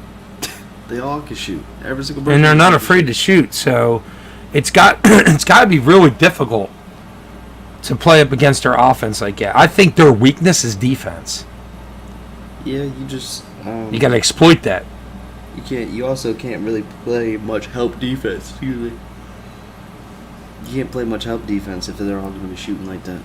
Speaker 11: They all can shoot. Every single person.
Speaker 9: And they're not afraid to shoot, so it's got to be really difficult to play up against their offense like that. I think their weakness is defense.
Speaker 11: Yeah, you just
Speaker 9: you got to exploit that.
Speaker 11: You also can't really play much help defense. Excuse me. You can't play much help defense if they're all going to be shooting like that.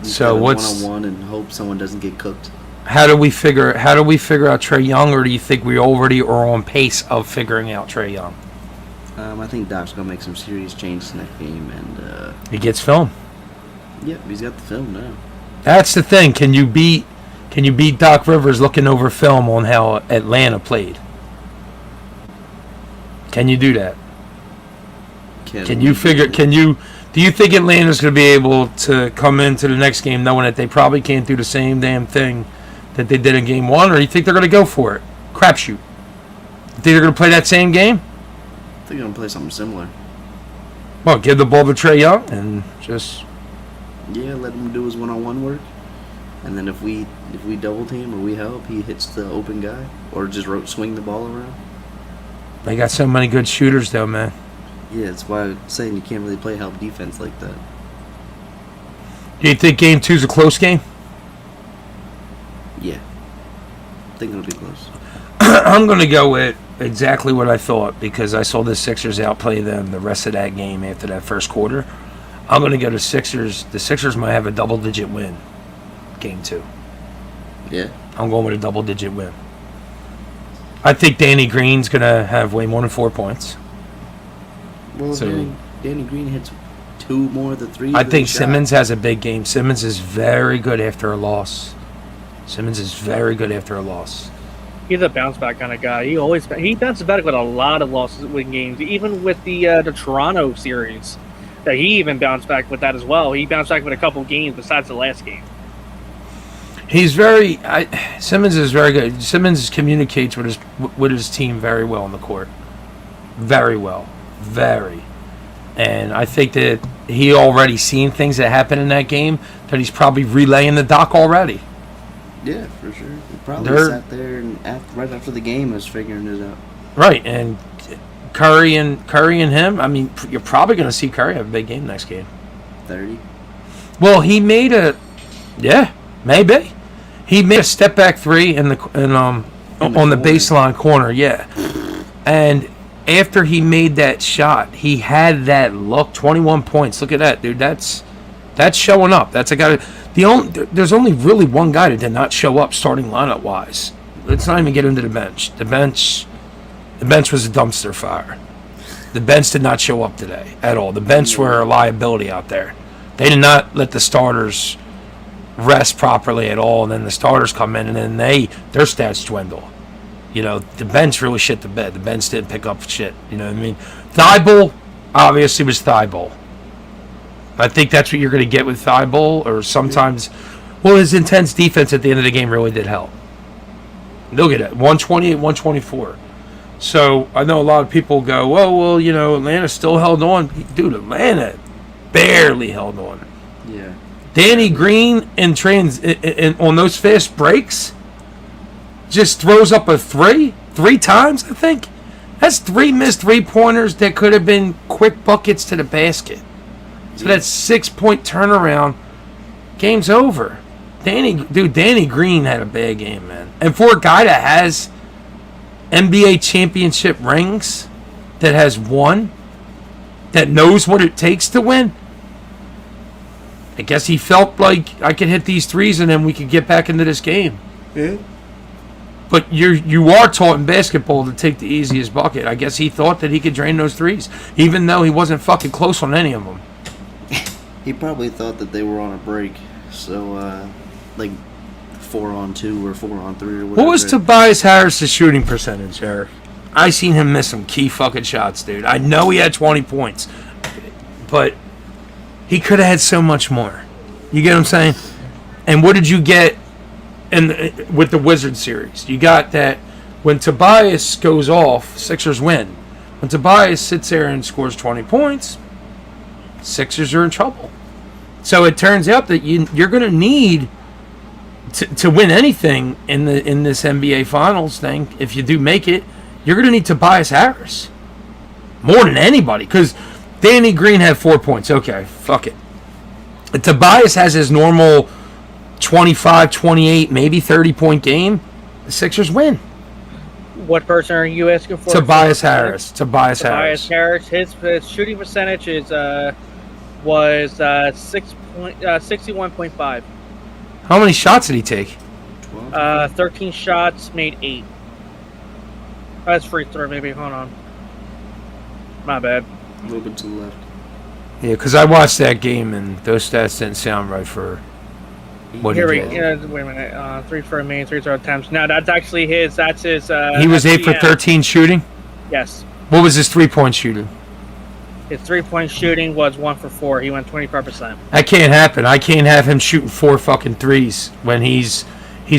Speaker 9: So what's
Speaker 11: one-on-one and hope someone doesn't get cooked.
Speaker 9: How do we figure out Trae Young, or do you think we already are on pace of figuring out Trae Young?
Speaker 11: I think Doc's going to make some serious changes next game, and
Speaker 9: he gets film.
Speaker 11: Yep, he's got the film now.
Speaker 9: That's the thing. Can you beat Doc Rivers looking over film on how Atlanta played? Can you do that? Do you think Atlanta's going to be able to come into the next game knowing that they probably can't do the same damn thing that they did in game one, or do you think they're going to go for it? Crapshoot. You think they're going to play that same game?
Speaker 11: I think they're going to play something similar.
Speaker 9: Well, give the ball to Trae Young and just...
Speaker 11: Yeah, let him do his one-on-one work. And then if we double team or we help, he hits the open guy. Or just swing the ball around.
Speaker 9: They got so many good shooters, though, man.
Speaker 11: Yeah, that's why I'm saying you can't really play help defense like that.
Speaker 9: Do you think game 2's a close game?
Speaker 11: Yeah. I think it'll be close.
Speaker 9: I'm going to go with exactly what I thought because I saw the Sixers outplay them the rest of that game after that first quarter. I'm going to go to Sixers. The Sixers might have a double-digit win game 2.
Speaker 11: Yeah.
Speaker 9: I'm going with a double-digit win. I think Danny Green's going to have way more than 4 points.
Speaker 11: Well,
Speaker 9: so,
Speaker 11: Danny Green hits 2 more than 3.
Speaker 9: I think Simmons has a big game. Simmons is very good after a loss.
Speaker 10: He's a bounce back kind of guy. He bounces back with a lot of losses with games, even with the Toronto series. That he even bounced back with that as well. He bounced back with a couple games besides the last game.
Speaker 9: Simmons is very good. Simmons communicates with his team very well on the court. Very well. Very. And I think that he already seen things that happened in that game that he's probably relaying the doc already.
Speaker 11: Yeah, for sure. He probably sat there and right after the game was figuring it out.
Speaker 9: Right, and Curry and him, I mean, you're probably going to see Curry have a big game next game.
Speaker 11: 30?
Speaker 9: Well, he made maybe. He made a step back 3 on the baseline corner, yeah. And after he made that shot, he had that look, 21 points. Look at that, dude. That's showing up. That's a guy. There's only really one guy that did not show up starting lineup wise. Let's not even get into the bench. The bench was a dumpster fire. The bench did not show up today at all. The bench were a liability out there. They did not let the starters rest properly at all, and then the starters come in, and then their stats dwindle. You know, the bench really shit the bed. The bench didn't pick up shit. You know what I mean? Thibault obviously was Thibault. I think that's what you're going to get with Thibault, or sometimes... Well, his intense defense at the end of the game really did help. Look at it, 128, 124. So, I know a lot of people go, well, you know, Atlanta still held on. Dude, Atlanta barely held on.
Speaker 11: Yeah.
Speaker 9: Danny Green on those fast breaks just throws up a 3 times, I think. That's 3 missed 3-pointers that could have been quick buckets to the basket. So that's 6-point turnaround. Game's over. Danny Green had a bad game, man. And for a guy that has NBA championship rings, that has won, that knows what it takes to win, I guess he felt like I could hit these 3s and then we could get back into this game.
Speaker 11: Yeah.
Speaker 9: But you are taught in basketball to take the easiest bucket. I guess he thought that he could drain those 3s, even though he wasn't fucking close on any of them.
Speaker 11: He probably thought that they were on a break. So, 4-on-2 or 4-on-3 or whatever.
Speaker 9: What was Tobias Harris' shooting percentage, Eric? I seen him miss some key fucking shots, dude. I know he had 20 points, but he could have had so much more. You get what I'm saying? And what did you get with the Wizards series? You got that when Tobias goes off, Sixers win. When Tobias sits there and scores 20 points, Sixers are in trouble. So it turns out that you're going to need to win anything in this NBA Finals thing. If you do make it, you're going to need Tobias Harris more than anybody, because Danny Green had 4 points. Okay, fuck it. Tobias has his normal 25, 28, maybe 30-point game. The Sixers win.
Speaker 10: What person are you asking for?
Speaker 9: Tobias Harris. Tobias
Speaker 10: Harris. His shooting percentage was 61.5.
Speaker 9: How many shots did he take?
Speaker 10: 13 shots, made 8. That's free throw, maybe. Hold on. My bad.
Speaker 11: A little bit to the left.
Speaker 9: Yeah, because I watched that game and those stats didn't sound right for what he did.
Speaker 10: Wait a minute. 3 for a main, 3 throw attempts. No, that's actually his. That's his.
Speaker 9: He was 8 for 13 shooting?
Speaker 10: Yes.
Speaker 9: What was his 3-point shooting?
Speaker 10: His 3-point shooting was 1 for 4. He went 25%.
Speaker 9: That can't happen. I can't have him shooting 4 fucking threes when he's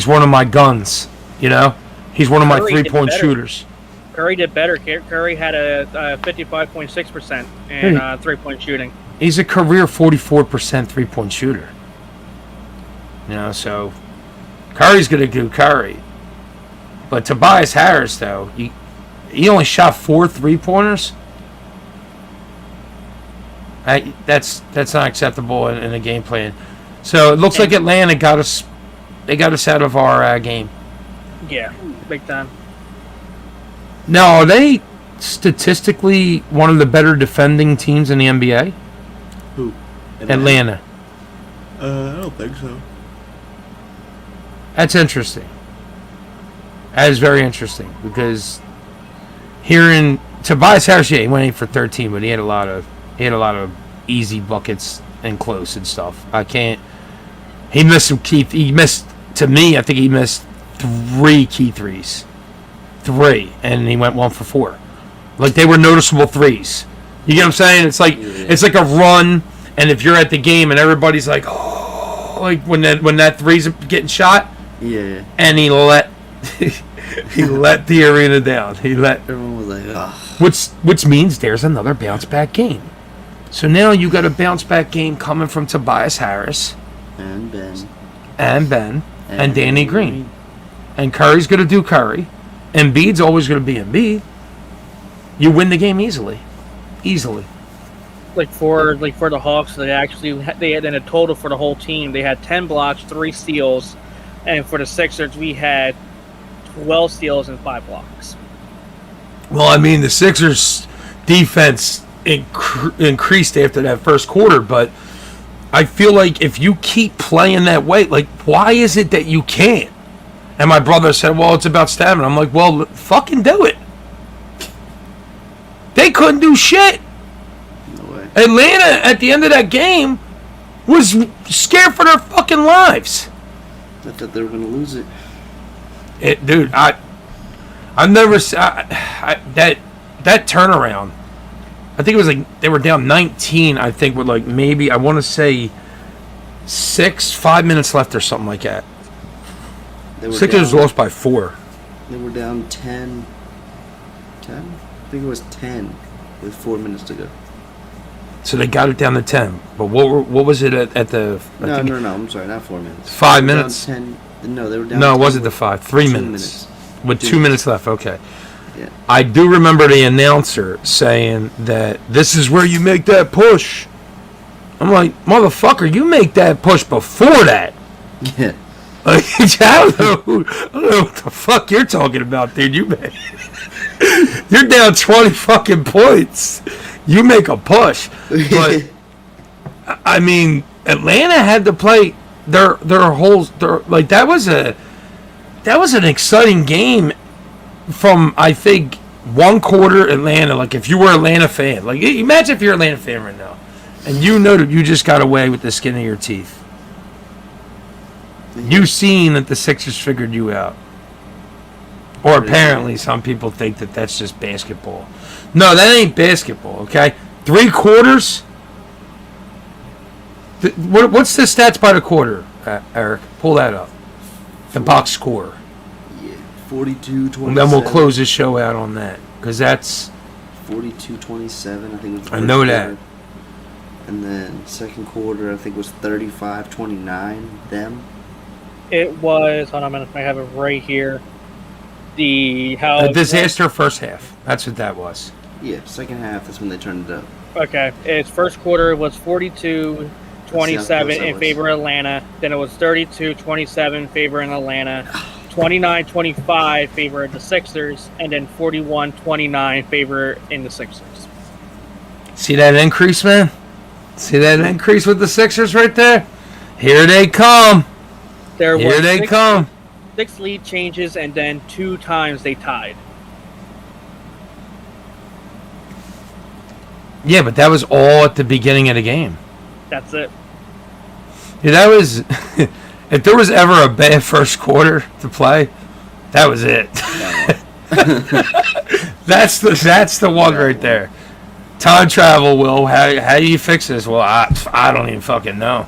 Speaker 9: one of my guns, you know? He's one of my 3-point shooters.
Speaker 10: Curry did better. Curry had a 55.6% in 3-point shooting.
Speaker 9: He's a career 44% 3-point shooter. You know, so Curry's going to do Curry. But Tobias Harris, though, he only shot 4 3-pointers. That's not acceptable in a game plan. So it looks like Atlanta got us. They got us out of our game.
Speaker 10: Yeah, big time.
Speaker 9: Now, are they statistically one of the better defending teams in the NBA?
Speaker 11: Who?
Speaker 9: Atlanta.
Speaker 11: I don't think so.
Speaker 9: That's interesting. That is very interesting because hearing Tobias Harris, he went 8 for 13, but he had a lot of easy buckets and close and stuff. He missed some key. To me, I think he missed 3 key threes. 3, and he went 1 for 4. Like, they were noticeable threes. You get what I'm saying? It's like a run, and if you're at the game and everybody's like, oh, like when that three's getting shot.
Speaker 11: Yeah.
Speaker 9: And he let the arena down.
Speaker 11: Everyone was like, ugh.
Speaker 9: Which means there's another bounce back game. So now you got a bounce back game coming from Tobias Harris
Speaker 11: and Ben
Speaker 9: and Danny Green. And Curry's going to do Curry. Embiid's always going to be Embiid. You win the game easily.
Speaker 10: Like for the Hawks, they had in a total for the whole team. They had 10 blocks, 3 steals, and for the Sixers, we had 12 steals and 5 blocks.
Speaker 9: Well, I mean, the Sixers' defense increased after that first quarter, but I feel like if you keep playing that way, like, why is it that you can't? And my brother said, well, it's about stamina. I'm like, well, fucking do it. They couldn't do shit.
Speaker 11: No way.
Speaker 9: Atlanta, at the end of that game, was scared for their fucking lives.
Speaker 11: I thought they were going to lose it.
Speaker 9: Dude, I've never that turnaround. I think it was like they were down 19. I think with like maybe I want to say 5 minutes left or something like that. Sixers lost by 4.
Speaker 11: They were down 10. 10? I think it was 10 with 4 minutes to go.
Speaker 9: So they got it down to 10. But what was it at the?
Speaker 11: No, I'm sorry, not 4 minutes.
Speaker 9: 5 minutes.
Speaker 11: 10. No, they were down.
Speaker 9: No, it wasn't the 5. 3 minutes. With 2 minutes left. Okay.
Speaker 11: Yeah.
Speaker 9: I do remember the announcer saying that this is where you make that push. I'm like, motherfucker, you make that push before that.
Speaker 11: Yeah.
Speaker 9: Like, I don't know what the fuck you're talking about, dude. You're down 20 fucking points. You make a push. But, I mean, Atlanta had to play their like, that was an exciting game from, I think, one quarter Atlanta. Like, if you were an Atlanta fan, like, imagine if you're an Atlanta fan right now and you know that you just got away with the skin of your teeth. You seen that the Sixers figured you out. Or apparently some people think that that's just basketball. No, that ain't basketball, okay? 3 quarters? What's the stats by the quarter, Eric? Pull that up. The box score.
Speaker 11: Yeah, 42-27.
Speaker 9: And then we'll close the show out on that. Because that's...
Speaker 11: 42-27, I think was the
Speaker 9: I know
Speaker 11: first
Speaker 9: that.
Speaker 11: quarter. And then second quarter, I think was 35-29, them.
Speaker 10: It was, hold on a minute, I have it right here.
Speaker 9: A disaster first half. That's what that was.
Speaker 11: Yeah, second half, that's when they turned it up.
Speaker 10: Okay, its first quarter was 42-27 in favor of Atlanta. Then it was 32-27 favor in Atlanta. 29-25 favor of the Sixers. And then 41-29 favor in the Sixers.
Speaker 9: See that increase, man? See that increase with the Sixers right there? Here they come. Here they come.
Speaker 10: 6 lead changes, and then 2 times they tied.
Speaker 9: Yeah, but that was all at the beginning of the game.
Speaker 10: That's it.
Speaker 9: Yeah, that was... if there was ever a bad first quarter to play, that was it. That's the one right there. Time travel, Will. How do you fix this? Well, I don't even fucking know.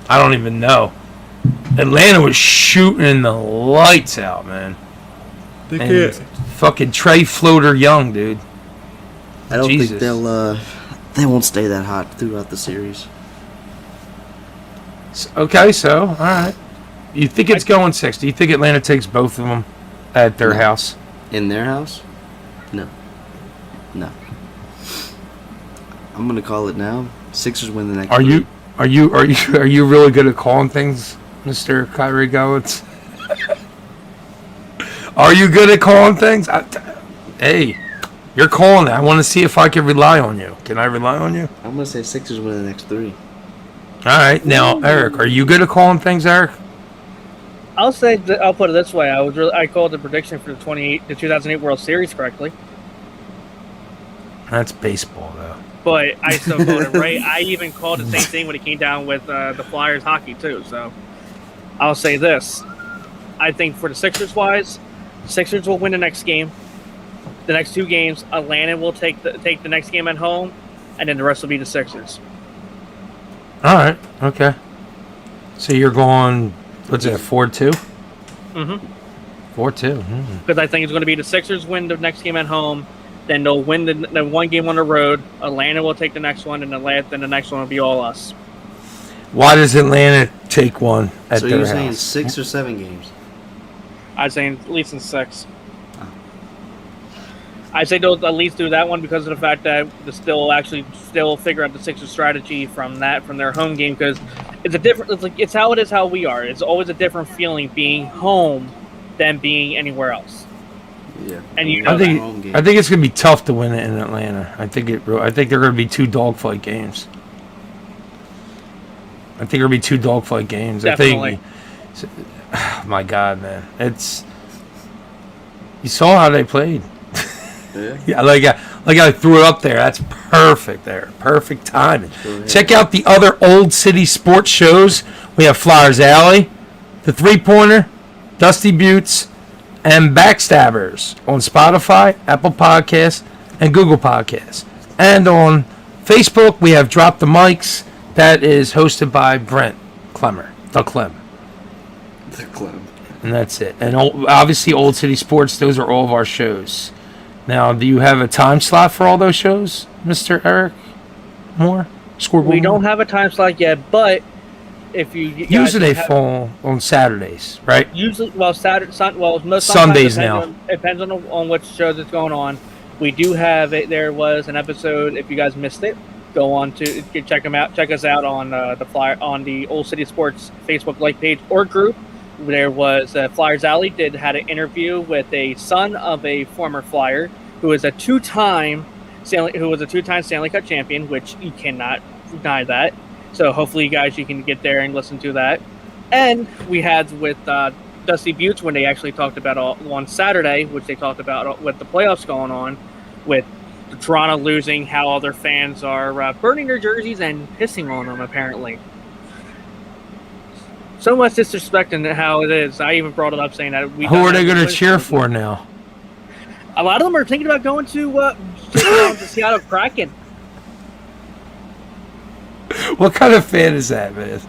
Speaker 9: I don't even know. Atlanta was shooting the lights out, man.
Speaker 2: They can't.
Speaker 9: Fucking Trey Floater Young, dude.
Speaker 11: I don't
Speaker 9: Jesus.
Speaker 11: think they won't stay that hot throughout the series.
Speaker 9: Okay, so, all right. You think it's going 6? Do you think Atlanta takes both of them at their house?
Speaker 11: In their house? No. I'm gonna call it now. Sixers win the next.
Speaker 9: Are you really good at calling things, Mr. Kairi Goins? Are you good at calling things? Hey, you're calling it. I want to see if I can rely on you. Can I rely on you?
Speaker 11: I'm gonna say Sixers win the next 3.
Speaker 9: All right, now Eric, are you good at calling things, Eric?
Speaker 10: I'll put it this way: I called the prediction for the 2008 World Series correctly.
Speaker 9: That's baseball, though.
Speaker 10: But I still called it right. I even called the same thing when it came down with the Flyers hockey too. So I'll say this: I think for the Sixers Sixers will win the next game. The next 2 games, Atlanta will take the next game at home, and then the rest will be the Sixers.
Speaker 9: All right. Okay. So you're going. What's it? 4-2.
Speaker 10: Mm-hmm.
Speaker 9: 4-2.
Speaker 10: Because I think it's going to be the Sixers win the next game at home. Then they'll win the one game on the road. Atlanta will take the next one, and then the next one will be all us.
Speaker 9: Why does Atlanta take one at
Speaker 11: so
Speaker 9: their
Speaker 11: you're
Speaker 9: house?
Speaker 11: saying 6 or 7 games?
Speaker 10: I'd say at least in 6. I'd say they'll at least do that one because of the fact that they still figure out the Sixers strategy from their home game, because it's a different. It's how it is how we are. It's always a different feeling being home than being anywhere else.
Speaker 11: Yeah,
Speaker 10: and
Speaker 9: I think it's gonna be tough to win it in Atlanta. I think they're gonna be 2 dogfight games.
Speaker 10: Definitely.
Speaker 9: I think. Oh my God, man! You saw how they played. Yeah, like I threw it up there. That's perfect there. Perfect timing. Sure, check out the other Old City sports shows. We have Flyers Alley, The 3-Pointer, Dusty Buttes, and Backstabbers on Spotify, Apple Podcasts, and Google Podcasts. And on Facebook, we have Drop the Mics. That is hosted by Brent Clemmer, The Clem. And that's it. And obviously, Old City Sports, those are all of our shows. Now, do you have a time slot for all those shows, Mr. Eric Moore?
Speaker 10: We don't have a time slot yet, but if you
Speaker 9: usually they fall on Saturdays, right?
Speaker 10: Usually, most
Speaker 9: Sundays now.
Speaker 10: It depends on which shows it's going on. We do have it. There was an episode. If you guys missed it, go on to check them out. Check us out on the Old City Sports Facebook like page or group. There was Flyers Alley had an interview with a son of a former Flyer who is a two-time Stanley Cup champion, which you cannot deny that. So hopefully, you can get there and listen to that. And we had with Dusty Buttes when they actually talked about on Saturday, which they talked about with the playoffs going on, with Toronto losing, how all their fans are burning their jerseys and pissing on them, apparently. so much disrespect in how it is. I even brought it up saying that we.
Speaker 9: Who are they going to cheer for now?
Speaker 10: A lot of them are thinking about going to the Seattle Kraken.
Speaker 9: What kind of fan is that, man?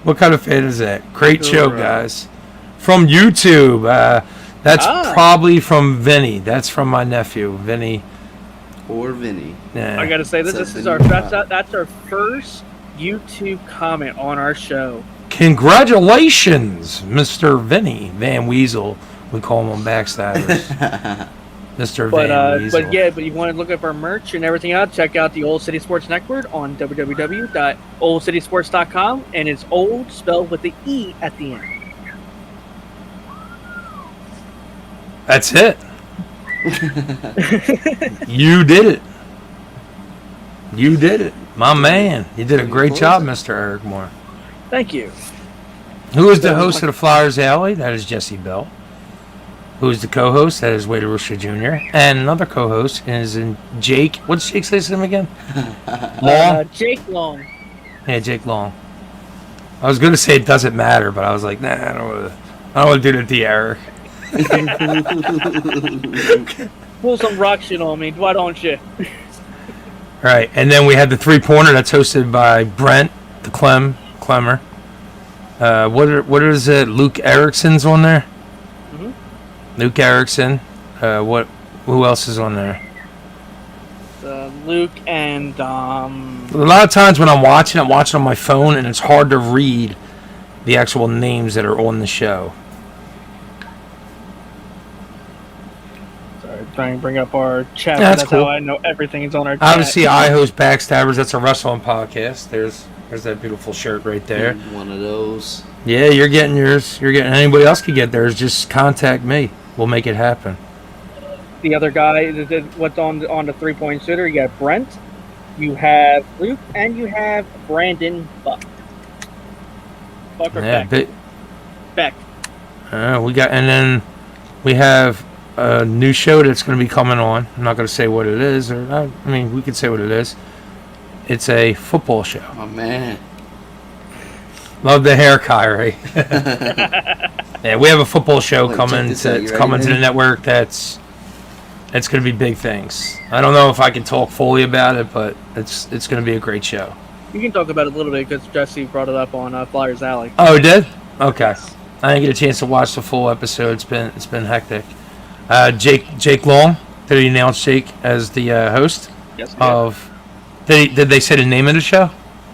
Speaker 9: What kind of fan is that? Great show, guys. From YouTube. That's probably from Vinny. That's from my nephew, Vinny.
Speaker 11: Or Vinny.
Speaker 9: Yeah.
Speaker 10: I gotta say this is that's our first YouTube comment on our show.
Speaker 9: Congratulations, Mr. Vinny Van Weasel. We call him on Backstabbers. Mr. Van Weasel.
Speaker 10: But you want to look up our merch and everything out, check out the Old City Sports Network on www.oldcitysports.com, and it's old spelled with the E at the end.
Speaker 9: That's it. You did it. You did it. My man. You did a great job, Mr. Eric Moore.
Speaker 10: Thank you.
Speaker 9: Who is the host of the Flyers Alley? That is Jesse Bell. Who is the co-host? That is Wade Rusha Jr. And another co-host is Jake. What's Jake's last name again? Long?
Speaker 10: Jake Long.
Speaker 9: Yeah, Jake Long. I was going to say it doesn't matter, but I was like, nah, I don't want to do that to Eric.
Speaker 10: Pull some rock shit on me, why don't you?
Speaker 9: Right, and then we had the three-pointer that's hosted by Brent, the Clemmer. What is it? Luke Erickson's on there.
Speaker 10: Mm-hmm.
Speaker 9: Luke Erickson. Who else is on there?
Speaker 10: Luke and
Speaker 9: A lot of times when I'm watching on my phone, and it's hard to read the actual names that are on the show.
Speaker 10: Trying to bring up our chat.
Speaker 9: That's cool.
Speaker 10: How I know everything is on our chat.
Speaker 9: Obviously, I host Backstabbers. That's a wrestling podcast. There's that beautiful shirt right there.
Speaker 11: One of those.
Speaker 9: Yeah, you're getting yours. You're getting anybody else can get theirs. Just contact me. We'll make it happen.
Speaker 10: The other guy, what's on the 3-point shooter? You got Brent, you have Luke, and you have Brandon Buck. Buck or
Speaker 9: Yeah,
Speaker 10: Beck? Beck.
Speaker 9: And then we have a new show that's going to be coming on. I'm not going to say what it is, I mean, we can say what it is. It's a football show.
Speaker 11: Oh, man.
Speaker 9: Love the hair, Kairi. Yeah, we have a football show coming to the network that's going to be big things. I don't know if I can talk fully about it, but it's going to be a great show.
Speaker 10: You can talk about it a little bit because Jesse brought it up on Flyers Alley.
Speaker 9: Oh, it did? Okay. I didn't get a chance to watch the full episode. It's been hectic. Jake Long. Did he announce Jake as the host?
Speaker 10: Yes.
Speaker 9: Did they say the name of the show?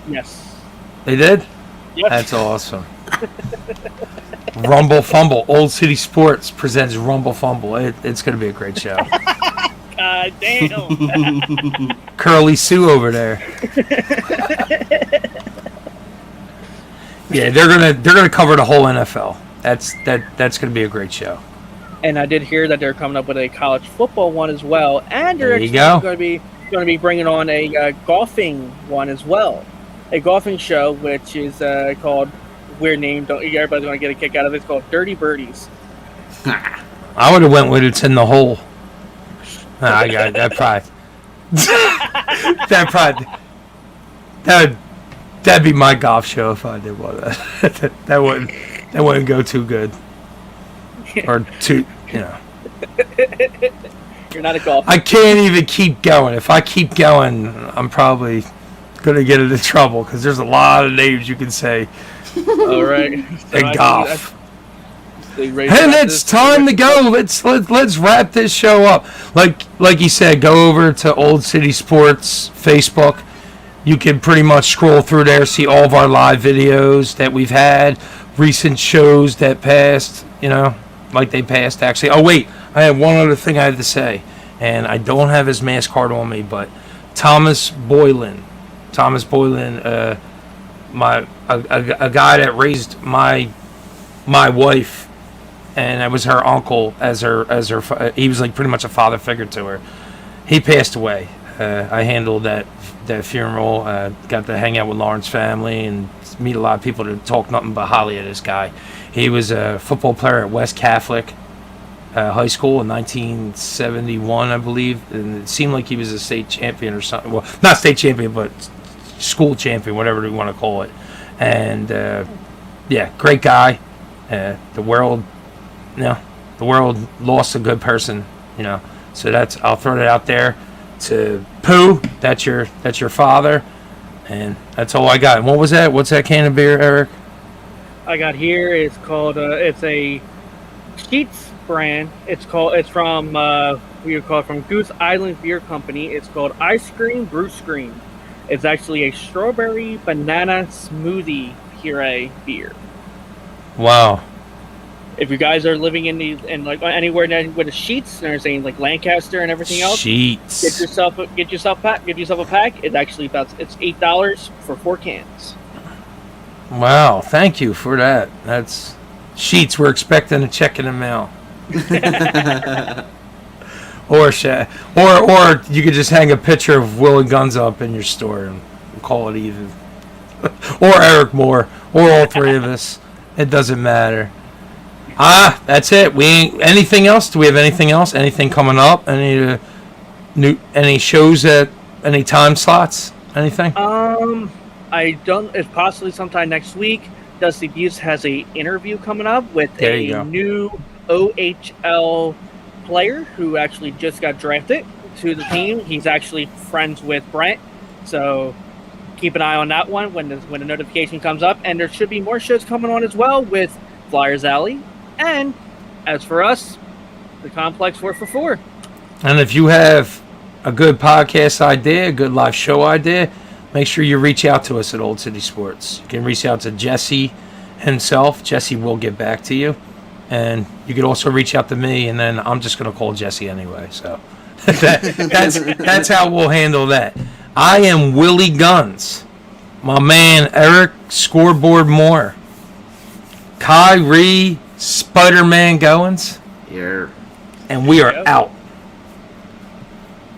Speaker 10: Yes.
Speaker 9: They did?
Speaker 10: Yep.
Speaker 9: That's awesome. Rumble Fumble. Old City Sports presents Rumble Fumble. It's going to be a great show.
Speaker 10: God damn.
Speaker 9: Curly Sue over there. Yeah, they're gonna cover the whole NFL. That's going to be a great show.
Speaker 10: And I did hear that they're coming up with a college football one as well, and they're going to be bringing on a golfing one as well, a golfing show which is called weird name. Everybody's going to get a kick out of it. It's called Dirty Birdies.
Speaker 9: I would have went with It's in the Hole. I got that pride. That'd be my golf show if I did one of that. That wouldn't go too good. Or too,
Speaker 10: You're not a golfer.
Speaker 9: I can't even keep going. If I keep going, I'm probably going to get into trouble because there's a lot of names you can say.
Speaker 10: All right.
Speaker 9: In golf. And it's time to go. Let's wrap this show up. Like you said, go over to Old City Sports Facebook. You can pretty much scroll through there, see all of our live videos that we've had, recent shows that passed, like they passed actually. Oh wait, I have one other thing I had to say, and I don't have his mask card on me, but Thomas Boylan, a guy that raised my wife, and I was her uncle as her. He was like pretty much a father figure to her. He passed away. I handled that funeral. Got to hang out with Lauren's family and meet a lot of people to talk nothing but highly of this guy. He was a football player at West Catholic High School in 1971, I believe, and it seemed like he was a state champion or something. Well, not state champion, but school champion, whatever you want to call it. And yeah, great guy. The world lost a good person, So I'll throw that out there to Pooh. That's your father, and that's all I got. And what was that? What's that can of beer, Eric?
Speaker 10: I got here is called it's a Sheets brand. It's from from Goose Island Beer Company. It's called Ice Cream Brew Scream. It's actually a strawberry banana smoothie puree beer.
Speaker 9: Wow.
Speaker 10: If you guys are living in like anywhere with the Sheets, and they're saying like Lancaster and everything else,
Speaker 9: Sheets.
Speaker 10: get yourself a pack. It's actually it's $8 for 4 cans.
Speaker 9: Wow, thank you for that. That's Sheets. We're expecting a check in the mail. or you could just hang a picture of Willy Gunz up in your store and call it even. Or Eric Moore, or all three of us. It doesn't matter. That's it. Anything else? Do we have anything else? Anything coming up? Any shows at any time slots? Anything?
Speaker 10: I don't. It's possibly sometime next week. Dusty Buse has a interview coming up with a new OHL player who actually just got drafted to the team. He's actually friends with Brent, so keep an eye on that one when the notification comes up. And there should be more shows coming on as well with Flyers Alley. And as for us, the Complex 4for4.
Speaker 9: And if you have a good podcast idea, a good live show idea, make sure you reach out to us at Old City Sports. You can reach out to Jesse himself. Jesse will get back to you. And you could also reach out to me, and then I'm just going to call Jesse anyway. So that's how we'll handle that. I am Willy Gunz. My man Eric Scoreboard Moore. Kairi Spider-Man Goins.
Speaker 11: Yeah.
Speaker 9: And we are out.